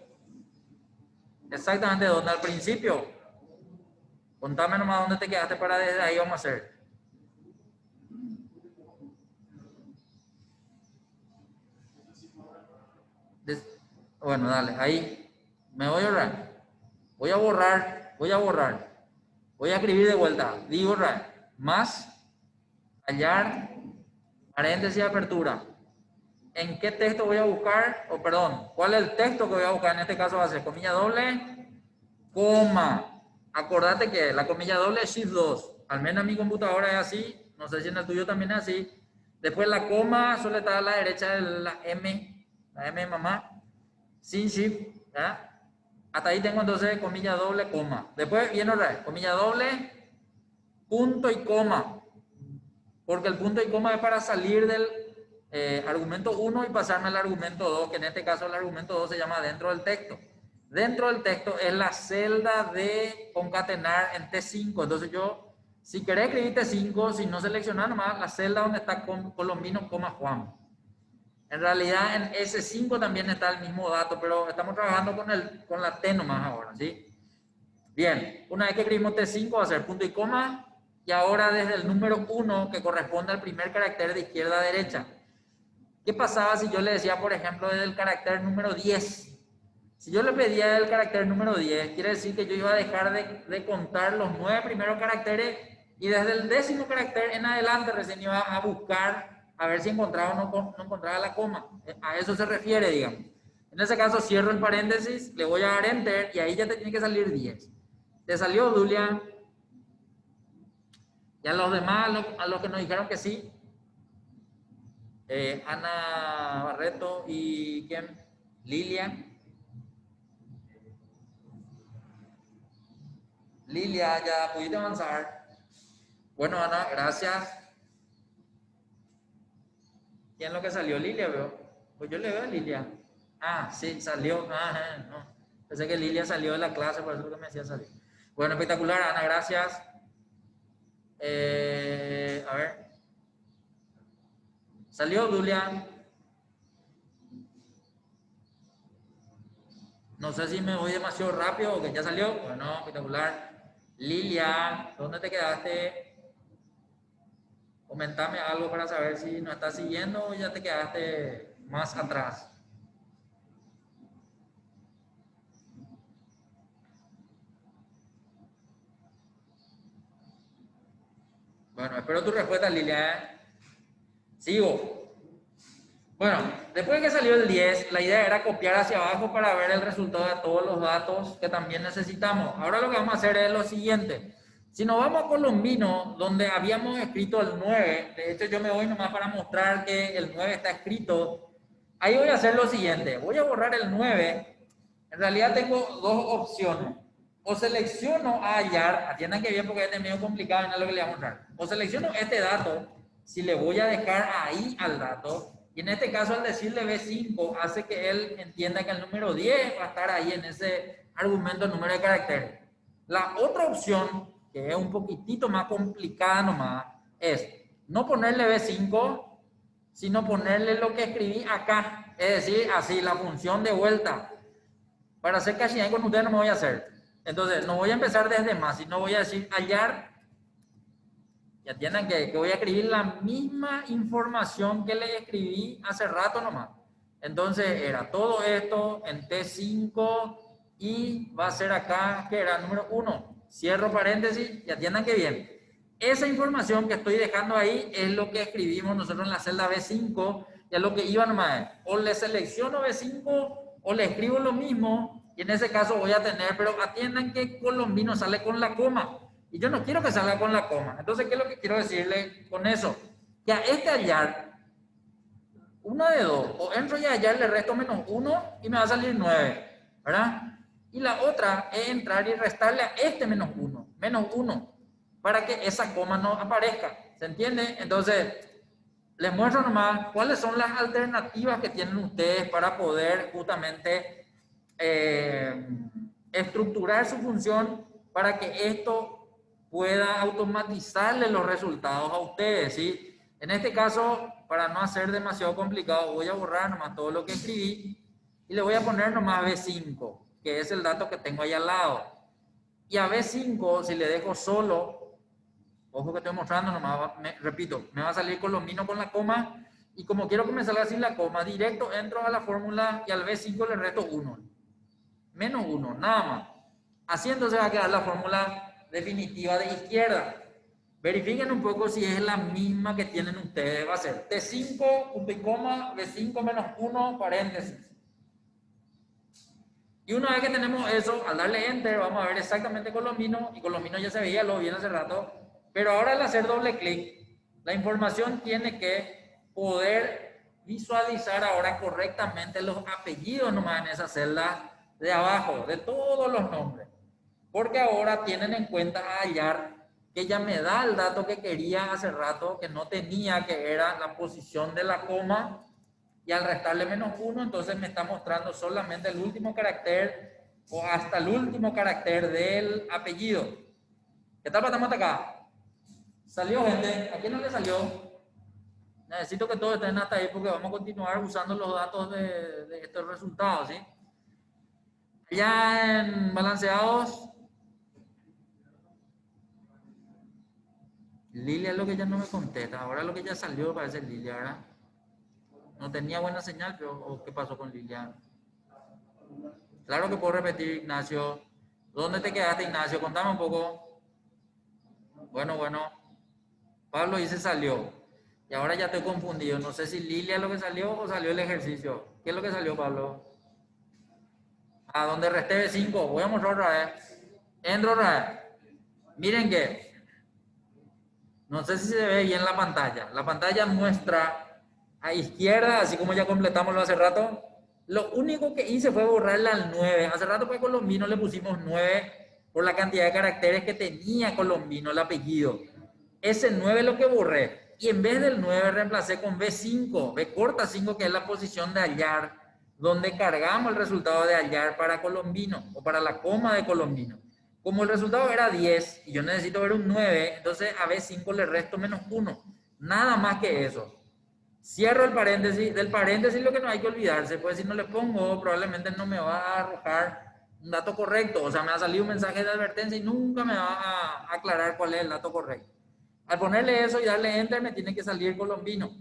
Exactamente, ¿dónde? Al principio. Contame nomás dónde te quedaste para desde ahí vamos a hacer. Bueno, dale, ahí. Me voy a borrar. Voy a borrar, voy a borrar. Voy a escribir de vuelta. Digo borrar. Más, hallar, paréntesis, apertura. ¿En qué texto voy a buscar? O perdón, ¿cuál es el texto que voy a buscar? En este caso va a ser comilla doble, coma. Acordate que la comilla doble es shift 2. Al menos en mi computadora es así. No sé si en el tuyo también es así. Después la coma suele estar a la derecha de la M de mamá. Sin shift. ¿Ya? Hasta ahí tengo entonces comilla doble, coma. Después viene otra vez. Comilla doble, punto y coma. Porque el punto y coma es para salir del argumento 1 y pasarme al argumento 2, que en este caso el argumento 2 se llama dentro del texto. Dentro del texto es la celda de concatenar en T5. Entonces yo, si querés escribir T5, si no seleccionar nomás la celda donde está Colombino, coma Juan. En realidad en S5 también está el mismo dato, pero estamos trabajando con la T nomás ahora, ¿sí? Bien, una vez que escribimos T5 va a ser punto y coma, y ahora desde el número 1 que corresponde al primer carácter de izquierda a derecha. ¿Qué pasaba si yo le decía, por ejemplo, desde el carácter número 10? Si yo le pedía el carácter número 10, quiere decir que yo iba a dejar de contar los 9 primeros caracteres y desde el 10º carácter en adelante recién iba a buscar a ver si encontraba o no encontraba la coma. A eso se refiere, digamos. En ese caso cierro el paréntesis, le voy a dar enter y ahí ya te tiene que salir 10. ¿Te salió, Dulia? Y a los demás, a los que nos dijeron que sí, Ana Barreto y ¿quién? Lilia. Lilia, ya pudiste avanzar. Bueno, Ana, gracias. ¿Quién es lo que salió? Lilia, veo. Pues yo le veo a Lilia. Ah, sí, salió. No. Pensé que Lilia salió de la clase, por eso que me decía salir. Bueno, espectacular, Ana, gracias. A ver. ¿Salió, Julia? No sé si me voy demasiado rápido o que ya salió. Bueno, espectacular. Lilia, ¿dónde te quedaste? Comentame algo para saber si nos estás siguiendo o ya te quedaste más atrás. Bueno, espero tu respuesta, Lilia, ¿eh? Sigo. Bueno, después de que salió el 10, la idea era copiar hacia abajo para ver el resultado de todos los datos que también necesitamos. Ahora lo que vamos a hacer es lo siguiente. Si nos vamos a Colombino, donde habíamos escrito el 9, de hecho yo me voy nomás para mostrar que el 9 está escrito. Ahí voy a hacer lo siguiente. Voy a borrar el 9. En realidad tengo dos opciones. O selecciono a hallar, atiendan que bien porque este es medio complicado y no es lo que le voy a mostrar. O selecciono este dato, si le voy a dejar ahí al dato, y en este caso al decirle B5 hace que él entienda que el número 10 va a estar ahí en ese argumento número de caracteres. La otra opción, que es un poquitito más complicada nomás, es no ponerle B5, sino ponerle lo que escribí acá, es decir, así, la función de vuelta. Para hacer cachinaje con ustedes no me voy a hacer. Entonces, no voy a empezar desde más, sino voy a decir hallar. Ya tienen que voy a escribir la misma información que le escribí hace rato nomás. Entonces, era todo esto en T5 y va a ser acá, que era número 1. Cierro paréntesis y atiendan que bien. Esa información que estoy dejando ahí es lo que escribimos nosotros en la celda B5 y es lo que iba nomás. O le selecciono B5 o le escribo lo mismo. Y en ese caso voy a tener, pero atiendan que Colombino sale con la coma. Y yo no quiero que salga con la coma. Entonces, ¿qué es lo que quiero decirle con eso? Que a este hallar, una de dos, o entro y hallar le resto -1 y me va a salir 9, ¿verdad? Y la otra es entrar y restarle a este -1, para que esa coma no aparezca. ¿Se entiende? Entonces, les muestro nomás cuáles son las alternativas que tienen ustedes para poder justamente estructurar su función para que esto pueda automatizarle los resultados a ustedes, ¿sí? En este caso, para no hacer demasiado complicado, voy a borrar nomás todo lo que escribí y le voy a poner nomás B5, que es el dato que tengo ahí al lado. Y a B5, si le dejo solo, ojo que estoy mostrando nomás, repito, me va a salir Colombino con la coma y como quiero que me salga sin la coma, directo entro a la fórmula y al B5 le resto 1. -1, nada más. Así entonces va a quedar la fórmula definitiva de izquierda. Verifiquen un poco si es la misma que tienen ustedes. Va a ser T5, punto y coma, B5 -1, paréntesis. Y una vez que tenemos eso, al darle Enter, vamos a ver exactamente Colombino. Y Colombino ya se veía, lo vi hace rato. Pero ahora al hacer doble clic, la información tiene que poder visualizar ahora correctamente los apellidos nomás en esa celda de abajo, de todos los nombres. Porque ahora tienen en cuenta a hallar que ya me da el dato que quería hace rato, que no tenía, que era la posición de la coma, y al restarle -1, entonces me está mostrando solamente el último carácter o hasta el último carácter del apellido. ¿Qué tal estamos hasta acá? ¿Salió, gente? ¿A quién no le salió? Necesito que todos estén hasta ahí porque vamos a continuar usando los datos de estos resultados, ¿sí? Ya en balanceados, Lilia es lo que ya no me contesta. Ahora lo que ya salió parece Lilia, ¿verdad? No tenía buena señal, pero ¿o qué pasó con Lilia? Claro que puedo repetir, Ignacio. ¿Dónde te quedaste, Ignacio? Contame un poco. Bueno. Pablo dice salió. Y ahora ya estoy confundido. No sé si Lilia es lo que salió o salió el ejercicio. ¿Qué es lo que salió, Pablo? A donde resté B5. Voy a mostrar otra vez. Entro otra vez. Miren que no sé si se ve bien la pantalla. La pantalla muestra a izquierda, así como ya completamos lo hace rato. Lo único que hice fue borrarla al 9. Hace rato para Colombino le pusimos 9 por la cantidad de caracteres que tenía Colombino, el apellido. Ese 9 es lo que borré. Y en vez del 9 reemplacé con B5, B corta 5, que es la posición de hallar, donde cargamos el resultado de hallar para Colombino o para la coma de Colombino. Como el resultado era 10 y yo necesito ver un 9, entonces a B5 le resto -1. Nada más que eso. Cierro el paréntesis. Del paréntesis lo que no hay que olvidarse, pues si no le pongo, probablemente no me va a arrojar un dato correcto. O sea, me va a salir un mensaje de advertencia y nunca me va a aclarar cuál es el dato correcto. Al ponerle eso y darle Enter, me tiene que salir Colombino.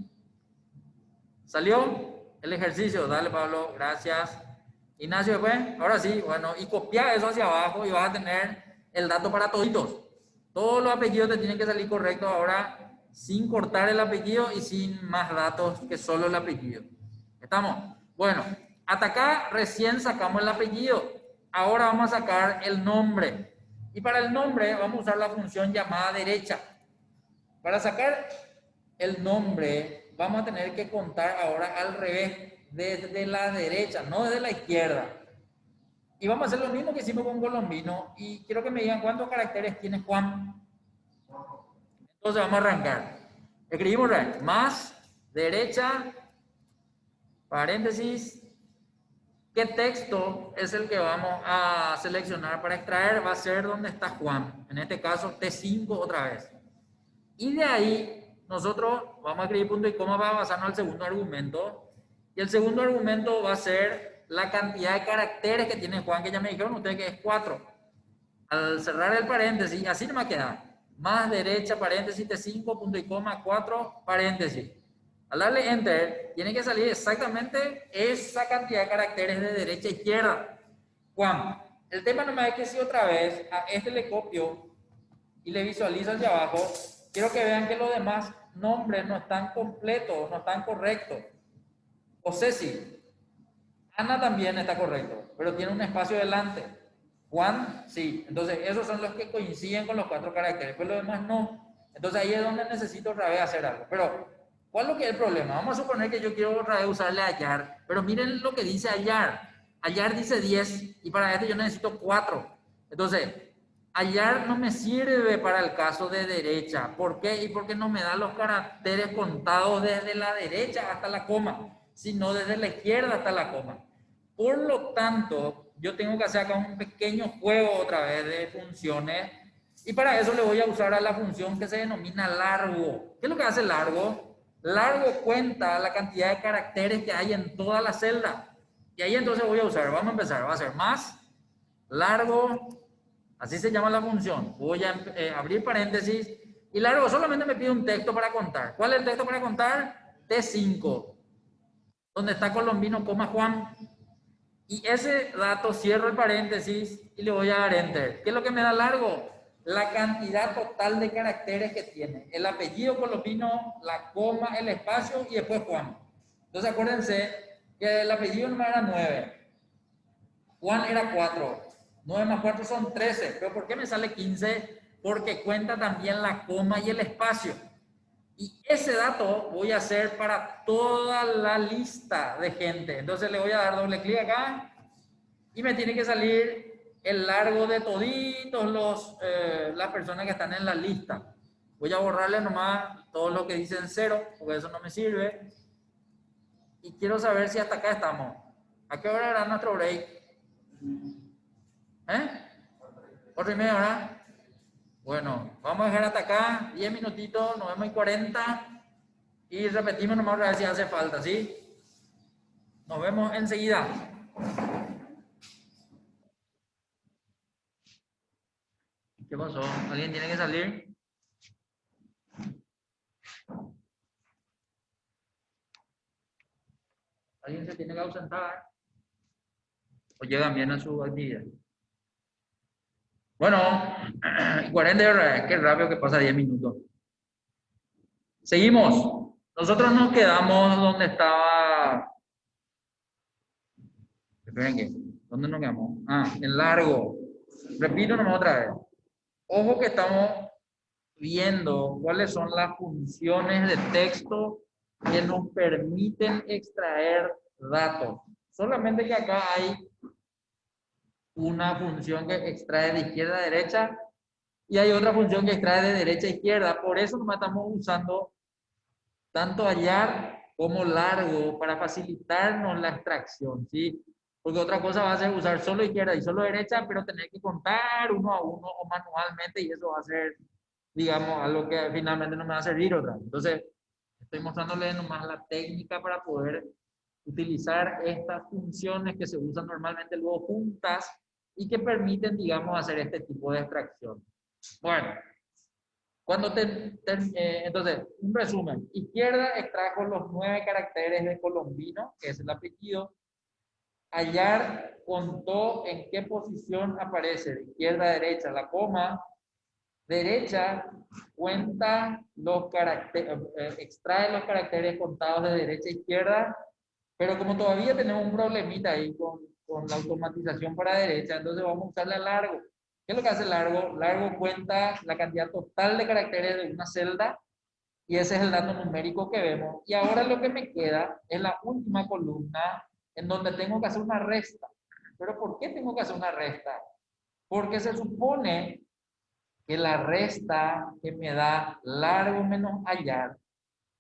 ¿Salió? El ejercicio. Dale, Pablo. Gracias. Ignacio, después. Ahora sí, bueno. Y copia eso hacia abajo y vas a tener el dato para toditos. Todos los apellidos te tienen que salir correctos ahora, sin cortar el apellido y sin más datos que solo el apellido. ¿Estamos? Bueno, hasta acá recién sacamos el apellido. Ahora vamos a sacar el nombre. Y para el nombre vamos a usar la función llamada derecha. Para sacar el nombre vamos a tener que contar ahora al revés, desde la derecha, no desde la izquierda. Y vamos a hacer lo mismo que hicimos con Colombino. Y quiero que me digan cuántos caracteres tiene Juan. Entonces vamos a arrancar. Escribimos más, derecha, paréntesis. ¿Qué texto es el que vamos a seleccionar para extraer? Va a ser donde está Juan. En este caso, T5 otra vez. Y de ahí, nosotros vamos a escribir punto y coma para pasarnos al segundo argumento. Y el segundo argumento va a ser la cantidad de caracteres que tiene Juan, que ya me dijeron ustedes que es 4. Al cerrar el paréntesis, así no me queda. Más derecha, paréntesis, T5, punto y coma, 4, paréntesis. Al darle Enter, tiene que salir exactamente esa cantidad de caracteres de derecha a izquierda. Juan, el tema no me da que si otra vez a este le copio y le visualizo hacia abajo. Quiero que vean que los demás nombres no están completos, no están correctos. O Ceci, Ana también está correcto, pero tiene un espacio delante. Juan, sí. Entonces, esos son los que coinciden con los 4 caracteres, pero los demás no. Entonces, ahí es donde necesito otra vez hacer algo. Pero, ¿cuál es lo que es el problema? Vamos a suponer que yo quiero otra vez usarle hallar, pero miren lo que dice hallar. Hallar dice 10 y para esto yo necesito 4. Entonces, hallar no me sirve para el caso de derecha. ¿Por qué? Y porque no me da los caracteres contados desde la derecha hasta la coma, sino desde la izquierda hasta la coma. Por lo tanto, yo tengo que hacer acá un pequeño juego otra vez de funciones y para eso le voy a usar a la función que se denomina largo. ¿Qué es lo que hace largo? Largo cuenta la cantidad de caracteres que hay en toda la celda. Y ahí entonces voy a usar, vamos a empezar, va a ser más, largo, así se llama la función. Voy a abrir paréntesis y largo solamente me pide un texto para contar. ¿Cuál es el texto para contar? T5, donde está Colombino, coma Juan. Y ese dato cierro el paréntesis y le voy a dar Enter. ¿Qué es lo que me da largo? La cantidad total de caracteres que tiene. El apellido Colombino, la coma, el espacio y después Juan. Entonces acuérdense que el apellido no era 9. Juan era 4. 9 más 4 son 13. ¿Pero por qué me sale 15? Porque cuenta también la coma y el espacio. Y ese dato voy a hacer para toda la lista de gente. Entonces le voy a dar doble clic acá y me tiene que salir el largo de toditos las personas que están en la lista. Voy a borrarle nomás todo lo que dicen 0, porque eso no me sirve. Y quiero saber si hasta acá estamos. ¿A qué hora era nuestro break? 8:30, ¿verdad? Bueno, vamos a dejar hasta acá, 10 minutitos, nos vemos en 40 y repetimos nomás otra vez si hace falta, ¿sí? Nos vemos enseguida. ¿Qué pasó? ¿Alguien tiene que salir? ¿Alguien se tiene que ausentar? ¿O llegan bien a su actividad? Bueno, 40, qué rápido que pasa 10 minutos. Seguimos. Nosotros nos quedamos donde estaba. Esperen que. ¿Dónde nos quedamos? En largo. Repito nomás otra vez. Ojo que estamos viendo cuáles son las funciones de texto que nos permiten extraer datos. Solamente que acá hay una función que extrae de izquierda a derecha y hay otra función que extrae de derecha a izquierda. Por eso nos estamos usando tanto hallar como largo para facilitarnos la extracción, ¿sí? Porque otra cosa va a ser usar solo izquierda y solo derecha, pero tener que contar uno a uno o manualmente y eso va a ser, digamos, algo que finalmente no me va a servir otra vez. Entonces, estoy mostrándole nomás la técnica para poder utilizar estas funciones que se usan normalmente luego juntas y que permiten, digamos, hacer este tipo de extracción. Bueno, entonces, un resumen. Izquierda extrajo los 9 caracteres de Colombino, que es el apellido. Hallar contó en qué posición aparece, de izquierda a derecha, la coma. Derecha cuenta los caracteres, extrae los caracteres contados de derecha a izquierda, pero como todavía tenemos un problemita ahí con la automatización para derecha, entonces vamos a usarle a largo. ¿Qué es lo que hace largo? Largo cuenta la cantidad total de caracteres de una celda y ese es el dato numérico que vemos. Y ahora lo que me queda es la última columna en donde tengo que hacer una resta. ¿Pero por qué tengo que hacer una resta? Porque se supone que la resta que me da largo menos hallar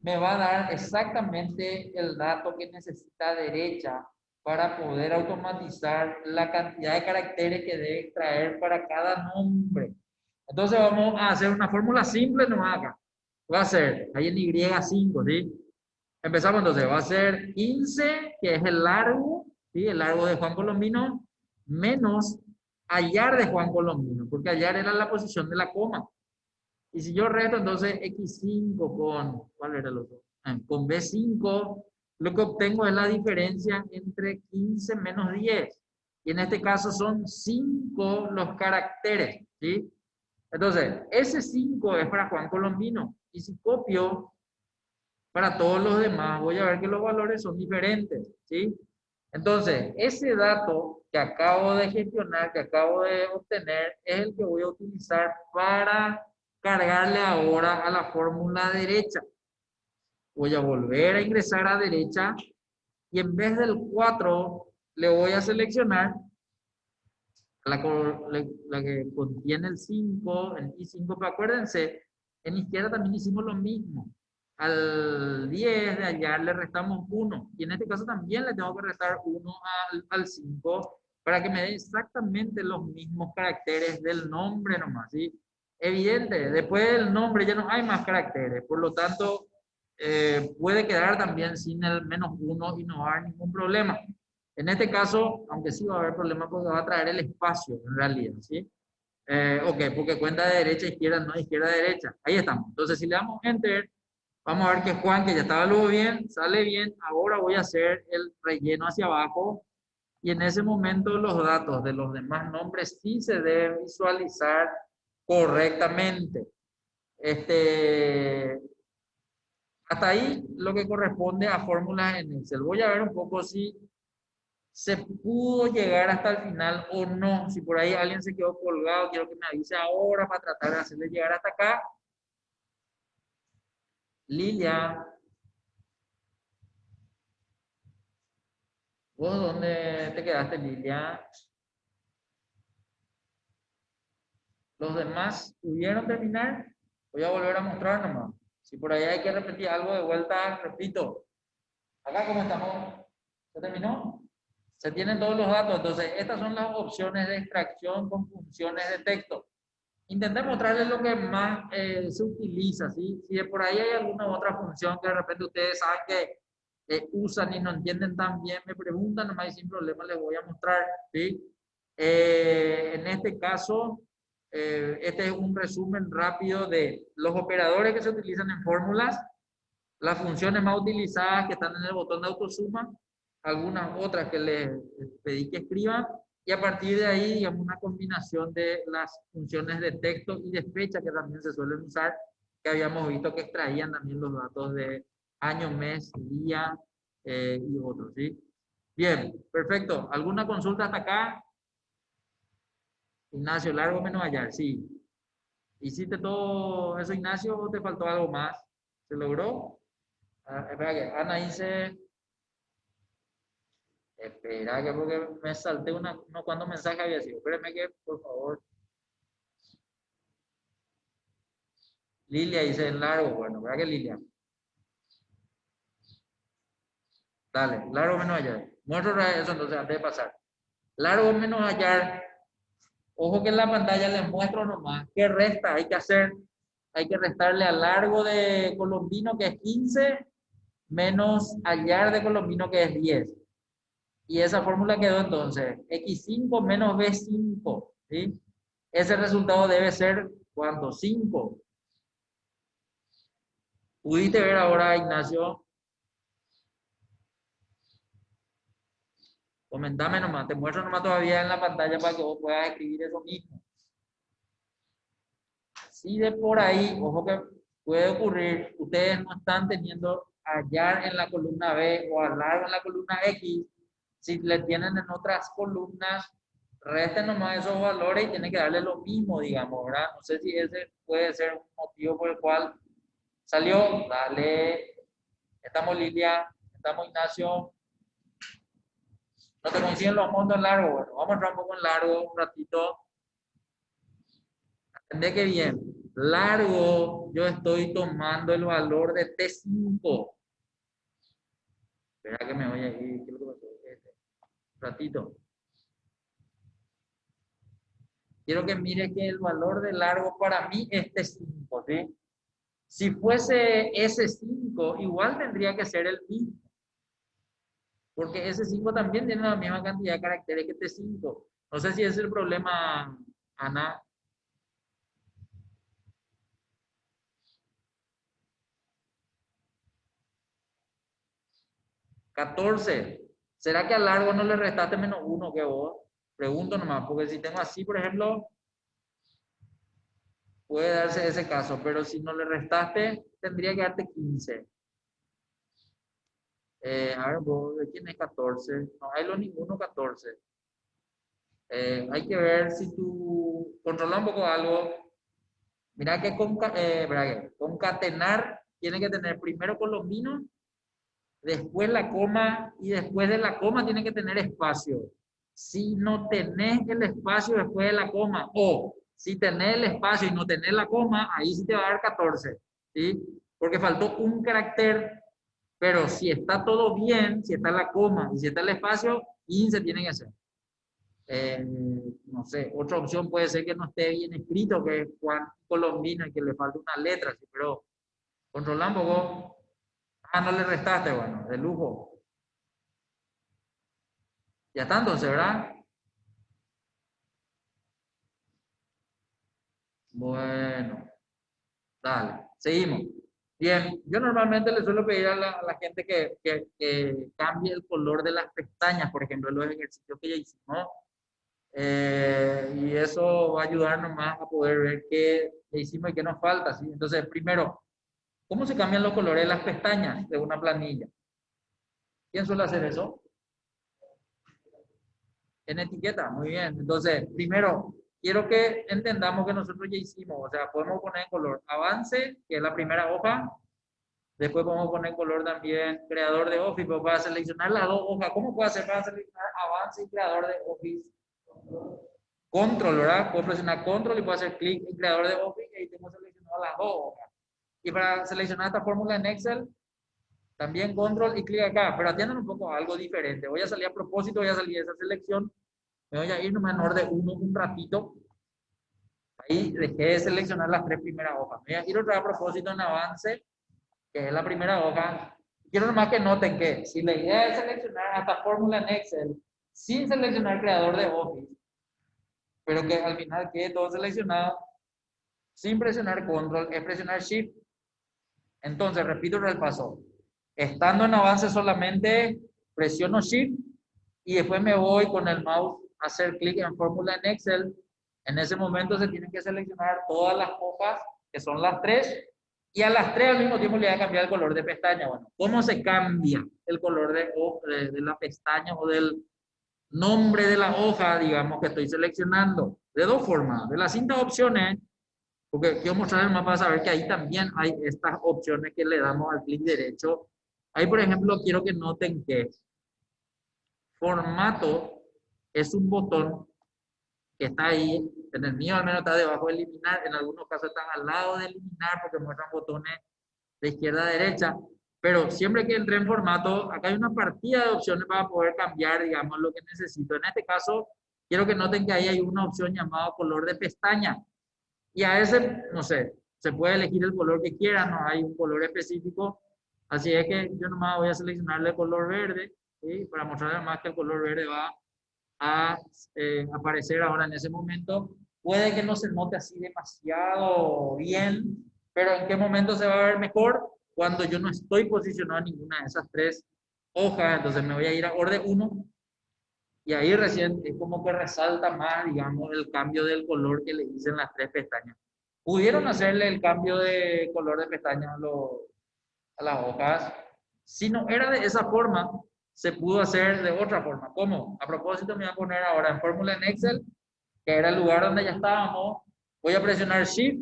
me va a dar exactamente el dato que necesita derecha para poder automatizar la cantidad de caracteres que debe extraer para cada nombre. Entonces vamos a hacer una fórmula simple nomás acá. Va a ser, ahí en Y5, ¿sí? Empezamos entonces, va a ser 15, que es el largo, ¿sí? El largo de Juan Colombino, menos hallar de Juan Colombino, porque hallar era la posición de la coma. Y si yo reto entonces X5 con, ¿cuál era el otro? Con B5, lo que obtengo es la diferencia entre 15 menos 10. Y en este caso son 5 los caracteres, ¿sí? Entonces, ese 5 es para Juan Colombino. Y si copio para todos los demás, voy a ver que los valores son diferentes, ¿sí? Entonces, ese dato que acabo de gestionar, que acabo de obtener, es el que voy a utilizar para cargarle ahora a la fórmula derecha. Voy a volver a ingresar a derecha y en vez del 4 le voy a seleccionar la que contiene el 5, el I5, pero acuérdense, en izquierda también hicimos lo mismo. Al 10 de allá le restamos 1 y en este caso también le tengo que restar 1 al 5 para que me dé exactamente los mismos caracteres del nombre nomás, ¿sí? Evidente, después del nombre ya no hay más caracteres, por lo tanto puede quedar también sin el -1 y no va a haber ningún problema. En este caso, aunque sí va a haber problema porque va a traer el espacio en realidad, ¿sí? Ok, porque cuenta de derecha a izquierda, no de izquierda a derecha. Ahí estamos. Entonces, si le damos Enter, vamos a ver que Juan, que ya estaba luego bien, sale bien. Ahora voy a hacer el relleno hacia abajo y en ese momento los datos de los demás nombres sí se deben visualizar correctamente. Hasta ahí lo que corresponde a fórmulas en Excel. Voy a ver un poco si se pudo llegar hasta el final o no. Si por ahí alguien se quedó colgado, quiero que me avise ahora para tratar de hacerle llegar hasta acá. Lilia, ¿vos dónde te quedaste, Lilia? ¿Los demás pudieron terminar? Voy a volver a mostrar nomás. Si por ahí hay que repetir algo de vuelta, repito. Acá, ¿cómo estamos? ¿Se terminó? Se tienen todos los datos. Entonces, estas son las opciones de extracción con funciones de texto. Intenté mostrarles lo que más se utiliza, ¿sí? Si de por ahí hay alguna otra función que de repente ustedes saben que usan y no entienden tan bien, me preguntan, nomás y sin problema les voy a mostrar, ¿sí? En este caso, este es un resumen rápido de los operadores que se utilizan en fórmulas, las funciones más utilizadas que están en el botón de autosuma, algunas otras que les pedí que escriban, y a partir de ahí, digamos, una combinación de las funciones de texto y de fecha que también se suelen usar, que habíamos visto que extraían también los datos de año, mes, día y otros, ¿sí? Bien, perfecto. ¿Alguna consulta hasta acá? Ignacio, largo menos hallar, sí. ¿Hiciste todo eso, Ignacio, o te faltó algo más? ¿Se logró? Ah, espera que Ana dice, espera que porque me salté unos cuantos mensajes había sido. Espérame que, por favor. Lilia dice en largo, bueno, ¿verdad que Lilia? Dale, largo menos hallar. Muestro eso entonces antes de pasar. Largo menos hallar. Ojo que en la pantalla les muestro nomás qué resta hay que hacer. Hay que restarle al largo de Colombino que es 15 menos hallar de Colombino que es 10. Y esa fórmula quedó entonces X5 menos B5, ¿sí? Ese resultado debe ser, ¿cuánto? 5. ¿Pudiste ver ahora, Ignacio? Comentame nomás, te muestro nomás todavía en la pantalla para que vos puedas escribir eso mismo. Si de por ahí, ojo que puede ocurrir, ustedes no están teniendo hallar en la columna B o a largo en la columna X, si le tienen en otras columnas, resten nomás esos valores y tienen que darle lo mismo, digamos, ¿verdad? No sé si ese puede ser un motivo por el cual salió. Dale, estamos Lilia, estamos Ignacio. No te consiguen los montos en largo. Bueno, vamos a entrar un poco en largo un ratito. Entendé que bien. Largo, yo estoy tomando el valor de T5. Espera que me voy a ir. ¿Qué es lo que pasó? Un ratito. Quiero que mire que el valor de largo para mí es T5, ¿sí? Si fuese S5, igual tendría que ser el mismo. Porque S5 también tiene la misma cantidad de caracteres que T5. No sé si ese es el problema, Ana. 14. ¿Será que a largo no le restaste -1 que vos? Pregunto nomás, porque si tengo así, por ejemplo, puede darse ese caso, pero si no le restaste, tendría que darte 15. A ver, vos, ¿de quién es 14? No hay lo ninguno 14. Hay que ver si tú controla un poco algo. Mira que concatenar tiene que tener primero colomino, después la coma y después de la coma tiene que tener espacio. Si no tenés el espacio después de la coma o si tenés el espacio y no tenés la coma, ahí sí te va a dar 14, ¿sí? Porque faltó un carácter, pero si está todo bien, si está la coma y si está el espacio, 15 tiene que ser. No sé, otra opción puede ser que no esté bien escrito, que es Juan Colombino y que le falta una letra, ¿sí? Pero controlando vos. Ah, no le restaste, bueno, de lujo. Ya está entonces, ¿verdad? Bueno, dale, seguimos. Bien, yo normalmente le suelo pedir a la gente que cambie el color de las pestañas, por ejemplo, en los ejercicios que ya hicimos. Y eso va a ayudarnos más a poder ver qué le hicimos y qué nos falta, ¿sí? Entonces, primero, ¿cómo se cambian los colores de las pestañas de una planilla? ¿Quién suele hacer eso? En etiqueta, muy bien. Entonces, primero, quiero que entendamos que nosotros ya hicimos, o sea, podemos poner en color avance, que es la primera hoja, después podemos poner en color también creador de Office, pero para seleccionar las dos hojas, ¿cómo puedo hacer para seleccionar avance y creador de Office? Control, ¿verdad? Puedo presionar control y puedo hacer clic en creador de Office y ahí tengo seleccionado las dos hojas. Y para seleccionar esta fórmula en Excel, también control y clic acá, pero atiendan un poco a algo diferente. Voy a salir a propósito, voy a salir de esa selección. Me voy a ir nomás en orden de uno un ratito. Ahí dejé de seleccionar las tres primeras hojas. Me voy a ir otra vez a propósito en avance, que es la primera hoja. Quiero nomás que noten que si la idea es seleccionar esta fórmula en Excel sin seleccionar creador de Office, pero que al final quede todo seleccionado, sin presionar control, es presionar shift. Entonces, repito el paso. Estando en avance solamente, presiono shift y después me voy con el mouse a hacer clic en fórmula en Excel. En ese momento se tienen que seleccionar todas las hojas, que son las tres, y a las tres al mismo tiempo le voy a cambiar el color de pestaña. Bueno, ¿cómo se cambia el color de la pestaña o del nombre de la hoja, digamos, que estoy seleccionando? De dos formas. De las cintas opciones, porque quiero mostrar el mapa para saber que ahí también hay estas opciones que le damos al clic derecho. Ahí, por ejemplo, quiero que noten que formato es un botón que está ahí. En el mío al menos está debajo de eliminar. En algunos casos está al lado de eliminar porque muestran botones de izquierda a derecha. Pero siempre que entre en formato, acá hay una partida de opciones para poder cambiar, digamos, lo que necesito. En este caso, quiero que noten que ahí hay una opción llamada color de pestaña. Y a ese, no sé, se puede elegir el color que quieran, no hay un color específico. Así es que yo nomás voy a seleccionarle el color verde, ¿sí? Para mostrarles más que el color verde va a aparecer ahora en ese momento. Puede que no se note así demasiado bien, pero ¿en qué momento se va a ver mejor? Cuando yo no estoy posicionado en ninguna de esas tres hojas. Entonces me voy a ir a orden 1 y ahí recién es como que resalta más, digamos, el cambio del color que le hice en las tres pestañas. Pudieron hacerle el cambio de color de pestañas a las hojas. Si no era de esa forma, se pudo hacer de otra forma. ¿Cómo? A propósito, me voy a poner ahora en fórmula en Excel, que era el lugar donde ya estábamos. Voy a presionar Shift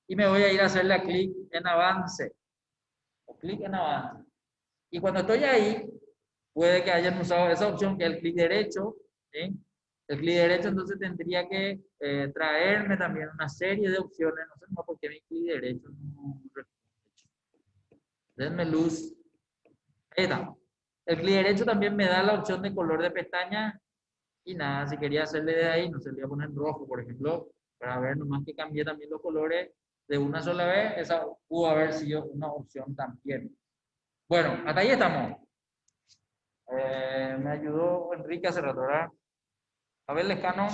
y me voy a ir a hacerle clic en avance. O clic en avance. Y cuando estoy ahí, puede que hayan usado esa opción que es el clic derecho. ¿Sí? El clic derecho entonces tendría que traerme también una serie de opciones. No sé por qué mi clic derecho no. Denme luz. Ahí está. El clic derecho también me da la opción de color de pestaña. Y nada, si quería hacerle de ahí, no sé, le voy a poner rojo, por ejemplo, para ver nomás que cambié también los colores de una sola vez. Esa pudo haber sido una opción también. Bueno, hasta ahí estamos. Me ayudó Enrique hace rato, ¿verdad? Abel Lescano.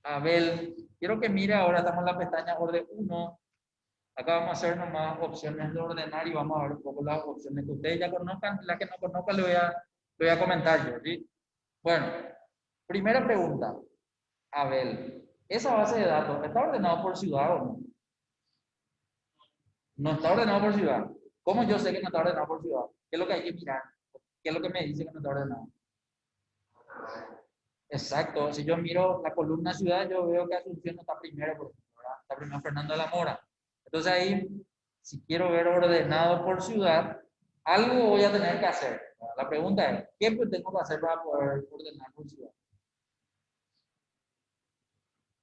Abel, quiero que mire ahora, estamos en la pestaña orden 1. Acá vamos a hacer nomás opciones de ordenar y vamos a ver un poco las opciones que ustedes ya conozcan. Las que no conozcan le voy a comentar yo, ¿sí? Bueno, primera pregunta. Abel, ¿esa base de datos está ordenada por ciudad o no? No está ordenado por ciudad. ¿Cómo yo sé que no está ordenado por ciudad? ¿Qué es lo que hay que mirar? ¿Qué es lo que me dice que no está ordenado? Exacto. Si yo miro la columna ciudad, yo veo que Asunción no está primero, por ejemplo, ¿verdad? Está primero Fernando de la Mora. Entonces ahí, si quiero ver ordenado por ciudad, algo voy a tener que hacer. La pregunta es, ¿qué tengo que hacer para poder ordenar por ciudad?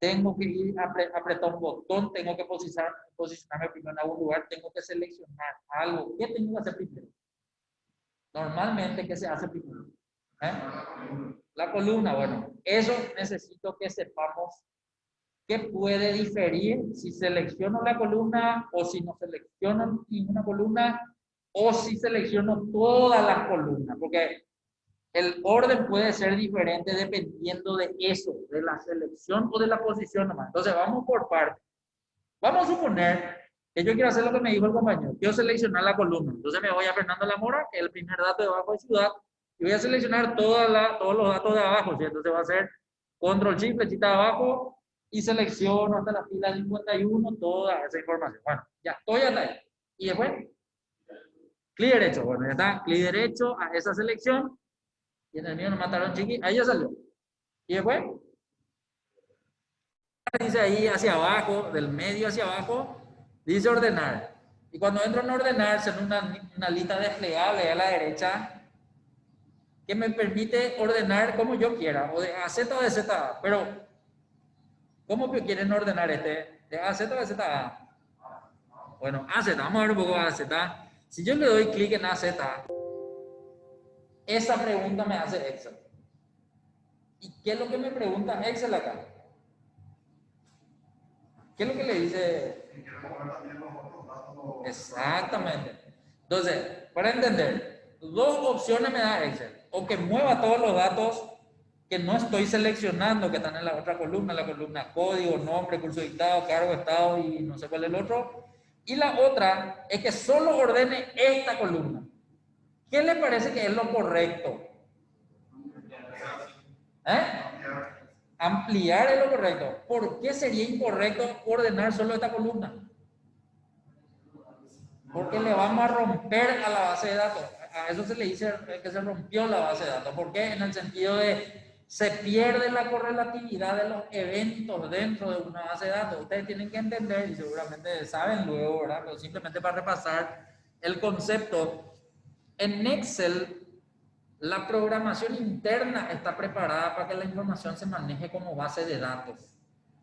Tengo que ir a apretar un botón, tengo que posicionarme primero en algún lugar, tengo que seleccionar algo. ¿Qué tengo que hacer primero? Normalmente, ¿qué se hace primero? ¿Eh? La columna, bueno, eso necesito que sepamos qué puede diferir si selecciono la columna o si no selecciono ninguna columna o si selecciono todas las columnas, porque el orden puede ser diferente dependiendo de eso, de la selección o de la posición nomás. Entonces vamos por partes. Vamos a suponer que yo quiero hacer lo que me dijo el compañero. Quiero seleccionar la columna. Entonces me voy a Fernando La Mora, que es el primer dato de abajo de ciudad, y voy a seleccionar todos los datos de abajo. ¿Sí? Entonces va a ser control shift, flechita de abajo, y selecciono hasta la fila 51 toda esa información. Bueno, ya estoy hasta ahí. Y después, clic derecho. Bueno, ya está, clic derecho a esa selección. Y en el mío nos mataron chiqui, ahí ya salió. Y después, dice ahí hacia abajo, del medio hacia abajo, dice ordenar. Y cuando entro en ordenar, se una lista desplegable a la derecha que me permite ordenar como yo quiera, o de AZ o de ZA. Pero, ¿cómo quieren ordenar este? ¿De AZ o de ZA? Bueno, AZ, vamos a ver un poco AZ. Si yo le doy clic en AZ, esa pregunta me hace Excel. ¿Y qué es lo que me pregunta Excel acá? ¿Qué es lo que le dice? Exactamente. Entonces, para entender, dos opciones me da Excel. O que mueva todos los datos que no estoy seleccionando, que están en la otra columna, la columna código, nombre, curso dictado, cargo, estado y no sé cuál es el otro. Y la otra es que solo ordene esta columna. ¿Qué le parece que es lo correcto? ¿Eh? Ampliar es lo correcto. ¿Por qué sería incorrecto ordenar solo esta columna? Porque le vamos a romper a la base de datos. A eso se le dice que se rompió la base de datos. ¿Por qué? En el sentido de se pierde la correlatividad de los eventos dentro de una base de datos. Ustedes tienen que entender, y seguramente saben luego, ¿verdad? Pero simplemente para repasar el concepto. En Excel, la programación interna está preparada para que la información se maneje como base de datos.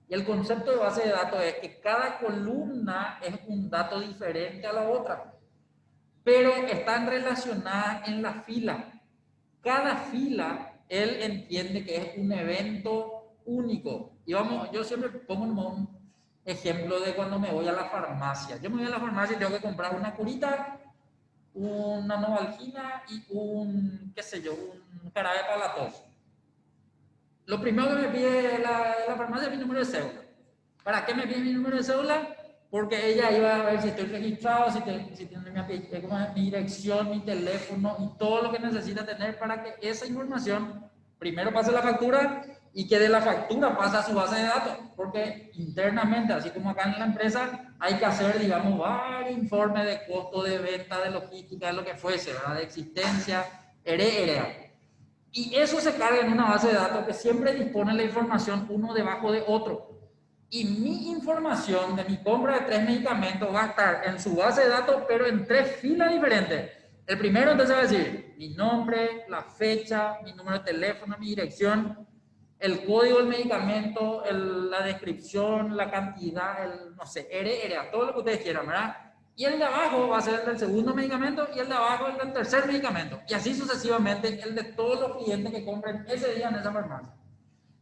Y el concepto de base de datos es que cada columna es un dato diferente a la otra, pero están relacionadas en la fila. Cada fila, él entiende que es un evento único. Y vamos, yo siempre pongo un ejemplo de cuando me voy a la farmacia. Yo me voy a la farmacia y tengo que comprar una curita, una novalgina y qué sé yo, un jarabe para la tos. Lo primero que me pide la farmacia es mi número de cédula. ¿Para qué me pide mi número de cédula? Porque ella iba a ver si estoy registrado, si tiene mi dirección, mi teléfono y todo lo que necesita tener para que esa información primero pase la factura y que de la factura pasa a su base de datos, porque internamente, así como acá en la empresa, hay que hacer, digamos, varios informes de costo de venta, de logística, de lo que fuese, ¿verdad? De existencia, ERE. Y eso se carga en una base de datos que siempre dispone la información uno debajo de otro. Y mi información de mi compra de 3 medicamentos va a estar en su base de datos, pero en 3 filas diferentes. El primero entonces va a decir mi nombre, la fecha, mi número de teléfono, mi dirección, el código del medicamento, la descripción, la cantidad, no sé, ERE, todo lo que ustedes quieran, ¿verdad? Y el de abajo va a ser el del segundo medicamento y el de abajo el del tercer medicamento. Y así sucesivamente el de todos los clientes que compren ese día en esa farmacia.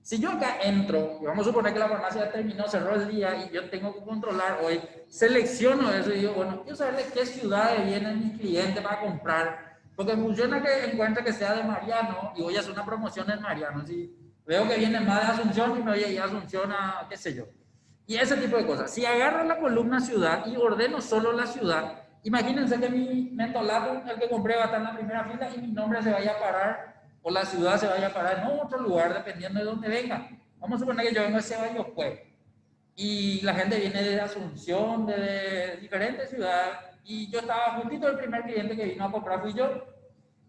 Si yo acá entro, y vamos a suponer que la farmacia ya terminó, cerró el día y yo tengo que controlar hoy, selecciono eso y digo, bueno, quiero saber de qué ciudades vienen mis clientes para comprar, porque funciona que encuentre que sea de Mariano y voy a hacer una promoción en Mariano. Si veo que vienen más de Asunción y me voy a ir a Asunción a qué sé yo. Y ese tipo de cosas. Si agarro la columna ciudad y ordeno solo la ciudad, imagínense que mi mentolato, el que compré, va a estar en la primera fila y mi nombre se vaya a parar o la ciudad se vaya a parar en otro lugar dependiendo de dónde venga. Vamos a suponer que yo vengo de Ceballos pues, y la gente viene de Asunción, de diferentes ciudades, y yo estaba justito el primer cliente que vino a comprar fui yo,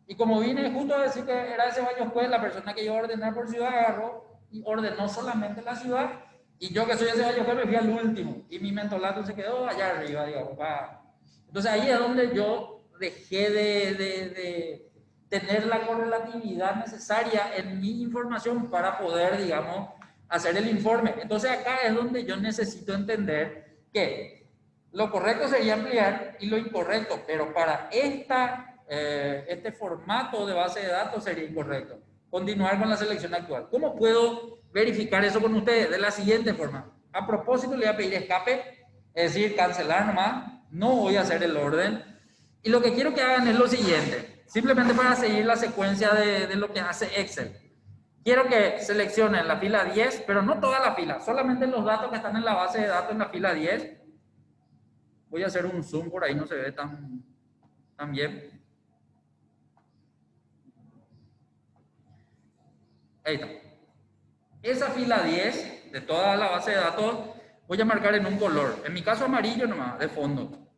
y como vine justo a decir que era de Ceballos pues, la persona que iba a ordenar por ciudad agarró y ordenó solamente la ciudad, y yo que soy de Ceballos pues me fui al último, y mi mentolato se quedó allá arriba, digamos. Entonces ahí es donde yo dejé de tener la correlatividad necesaria en mi información para poder, digamos, hacer el informe. Entonces acá es donde yo necesito entender que lo correcto sería ampliar y lo incorrecto, pero para este formato de base de datos sería incorrecto. Continuar con la selección actual. ¿Cómo puedo verificar eso con ustedes? De la siguiente forma. A propósito, le voy a pedir escape, es decir, cancelar nomás. No voy a hacer el orden. Y lo que quiero que hagan es lo siguiente. Simplemente para seguir la secuencia de lo que hace Excel. Quiero que seleccionen la fila 10, pero no toda la fila, solamente los datos que están en la base de datos en la fila 10. Voy a hacer un zoom por ahí, no se ve tan bien. Ahí está. Esa fila 10 de toda la base de datos voy a marcar en un color. En mi caso amarillo nomás, de fondo.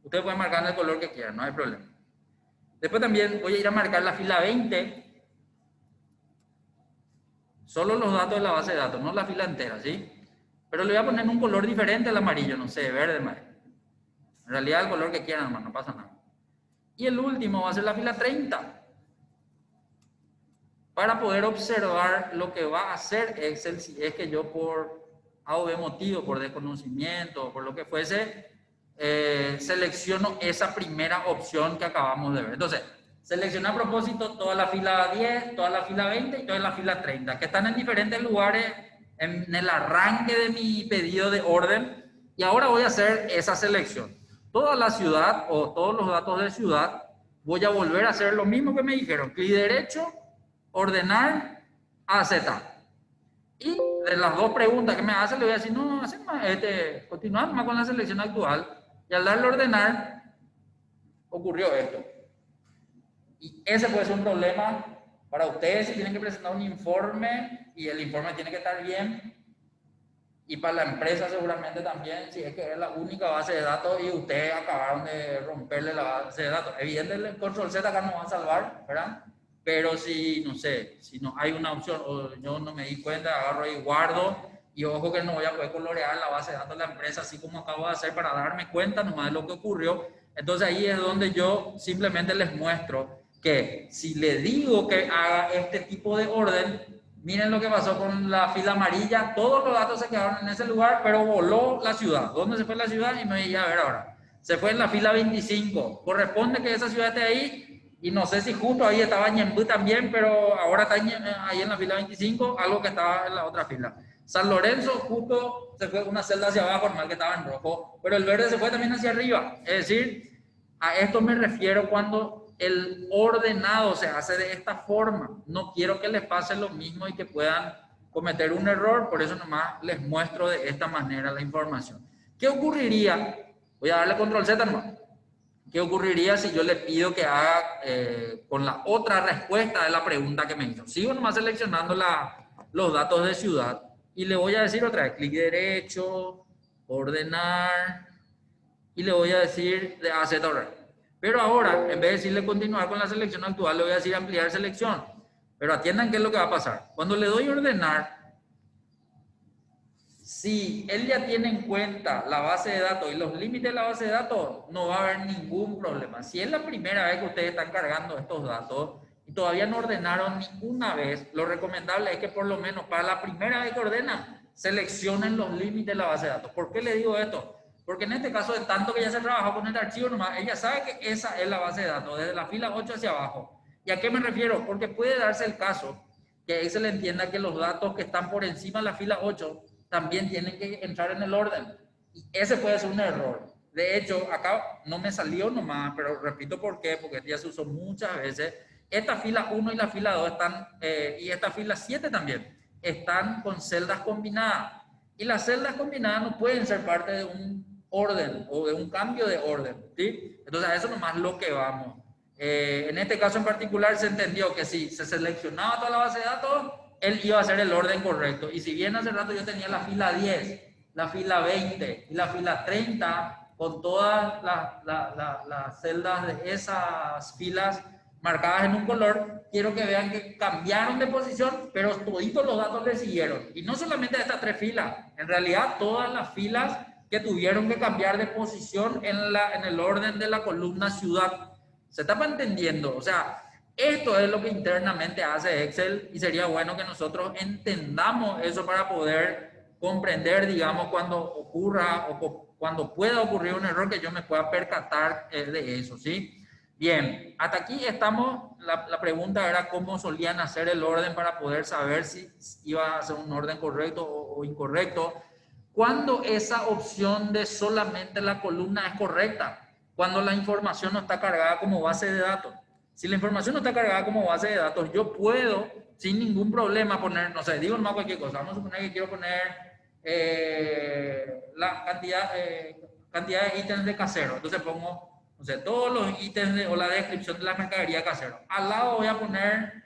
Ustedes pueden marcar en el color que quieran, no hay problema. Después también voy a ir a marcar la fila 20. Solo los datos de la base de datos, no la fila entera, ¿sí? Pero le voy a poner un color diferente al amarillo, no sé, verde más. En realidad el color que quieran, hermano, no pasa nada. Y el último va a ser la fila 30. Para poder observar lo que va a hacer Excel si es que yo por A o B motivo, por desconocimiento, por lo que fuese, selecciono esa primera opción que acabamos de ver. Entonces, seleccioné a propósito toda la fila 10, toda la fila 20 y toda la fila 30, que están en diferentes lugares en el arranque de mi pedido de orden. Y ahora voy a hacer esa selección. Toda la ciudad o todos los datos de ciudad, voy a volver a hacer lo mismo que me dijeron. Clic derecho, ordenar, aceptar. Y de las dos preguntas que me hacen, le voy a decir, no, continuar más con la selección actual. Y al darle a ordenar, ocurrió esto. Y ese puede ser un problema para ustedes si tienen que presentar un informe y el informe tiene que estar bien. Y para la empresa seguramente también, si es que es la única base de datos y ustedes acabaron de romperle la base de datos. Evidentemente el control Z acá nos va a salvar, ¿verdad? Pero si, no sé, si no hay una opción o yo no me di cuenta, agarro y guardo y ojo que no voy a poder colorear la base de datos de la empresa así como acabo de hacer para darme cuenta nomás de lo que ocurrió. Entonces ahí es donde yo simplemente les muestro que si le digo que haga este tipo de orden, miren lo que pasó con la fila amarilla, todos los datos se quedaron en ese lugar, pero voló la ciudad. ¿Dónde se fue la ciudad? Y me voy a ver ahora. Se fue en la fila 25. Corresponde que esa ciudad esté ahí. Y no sé si justo ahí estaba Ñemby también, pero ahora está ahí en la fila 25, algo que estaba en la otra fila. San Lorenzo justo se fue una celda hacia abajo, normal que estaba en rojo, pero el verde se fue también hacia arriba. Es decir, a esto me refiero cuando el ordenado se hace de esta forma. No quiero que les pase lo mismo y que puedan cometer un error, por eso nomás les muestro de esta manera la información. ¿Qué ocurriría? Voy a darle control Z nomás. ¿Qué ocurriría si yo le pido que haga con la otra respuesta de la pregunta que me hizo? Sigo nomás seleccionando los datos de ciudad y le voy a decir otra vez, clic derecho, ordenar y le voy a decir de A Z ordenar. Pero ahora, en vez de decirle continuar con la selección actual, le voy a decir ampliar selección. Pero atiendan qué es lo que va a pasar. Cuando le doy ordenar, si él ya tiene en cuenta la base de datos y los límites de la base de datos, no va a haber ningún problema. Si es la primera vez que ustedes están cargando estos datos y todavía no ordenaron ninguna vez, lo recomendable es que por lo menos para la primera vez que ordenan, seleccionen los límites de la base de datos. ¿Por qué le digo esto? Porque en este caso, de tanto que ya se trabajó con el archivo nomás, ella sabe que esa es la base de datos, desde la fila 8 hacia abajo. ¿Y a qué me refiero? Porque puede darse el caso que Excel entienda que los datos que están por encima de la fila 8 también tienen que entrar en el orden. Y ese puede ser un error. De hecho, acá no me salió nomás, pero repito por qué, porque ya se usó muchas veces. Esta fila 1 y la fila 2 están, y esta fila 7 también, están con celdas combinadas. Y las celdas combinadas no pueden ser parte de un orden o de un cambio de orden, ¿sí? Entonces a eso nomás lo que vamos. En este caso en particular se entendió que si se seleccionaba toda la base de datos, él iba a hacer el orden correcto. Y si bien hace rato yo tenía la fila 10, la fila 20 y la fila 30, con todas las celdas de esas filas marcadas en un color, quiero que vean que cambiaron de posición, pero toditos los datos le siguieron. Y no solamente estas tres filas, en realidad todas las filas que tuvieron que cambiar de posición en el orden de la columna ciudad. ¿Se está entendiendo? O sea, esto es lo que internamente hace Excel y sería bueno que nosotros entendamos eso para poder comprender, digamos, cuando ocurra o cuando pueda ocurrir un error que yo me pueda percatar de eso, ¿sí? Bien, hasta aquí estamos. La pregunta era cómo solían hacer el orden para poder saber si iba a ser un orden correcto o incorrecto. Cuando esa opción de solamente la columna es correcta, cuando la información no está cargada como base de datos. Si la información no está cargada como base de datos, yo puedo sin ningún problema poner, no sé, digo nomás cualquier cosa. Vamos a suponer que quiero poner la cantidad de ítems de casero. Entonces pongo, no sé, todos los ítems o la descripción de la mercadería casero. Al lado voy a poner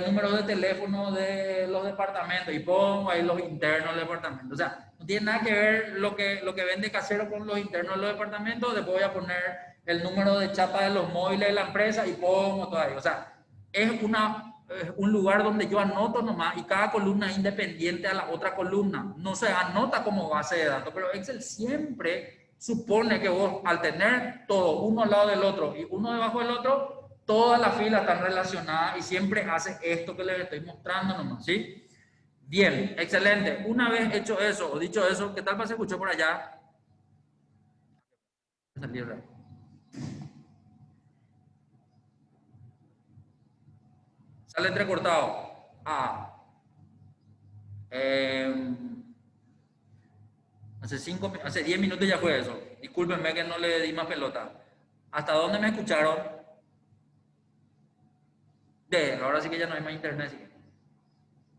números de teléfono de los departamentos y pongo ahí los internos del departamento. O sea, no tiene nada que ver lo que vende casero con los internos de los departamentos. Después voy a poner el número de chapa de los móviles de la empresa y pongo todo ahí. O sea, es un lugar donde yo anoto nomás y cada columna es independiente a la otra columna. No se anota como base de datos, pero Excel siempre supone que vos, al tener todo uno al lado del otro y uno debajo del otro, todas las filas están relacionadas y siempre hace esto que les estoy mostrando nomás, ¿sí? Bien, excelente. Una vez hecho eso o dicho eso, ¿qué tal se escuchó por allá? Sale entrecortado. Ah. Hace 10 minutos ya fue eso. Discúlpenme que no le di más pelota. ¿Hasta dónde me escucharon? Ahora sí que ya no hay más internet. ¿Sí?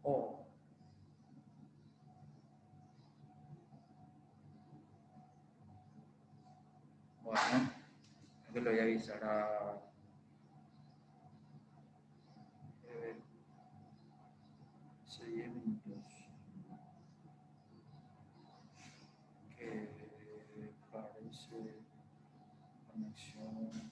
Oh, bueno, yo le voy a avisar a... Hace 10 minutos que parece conexión.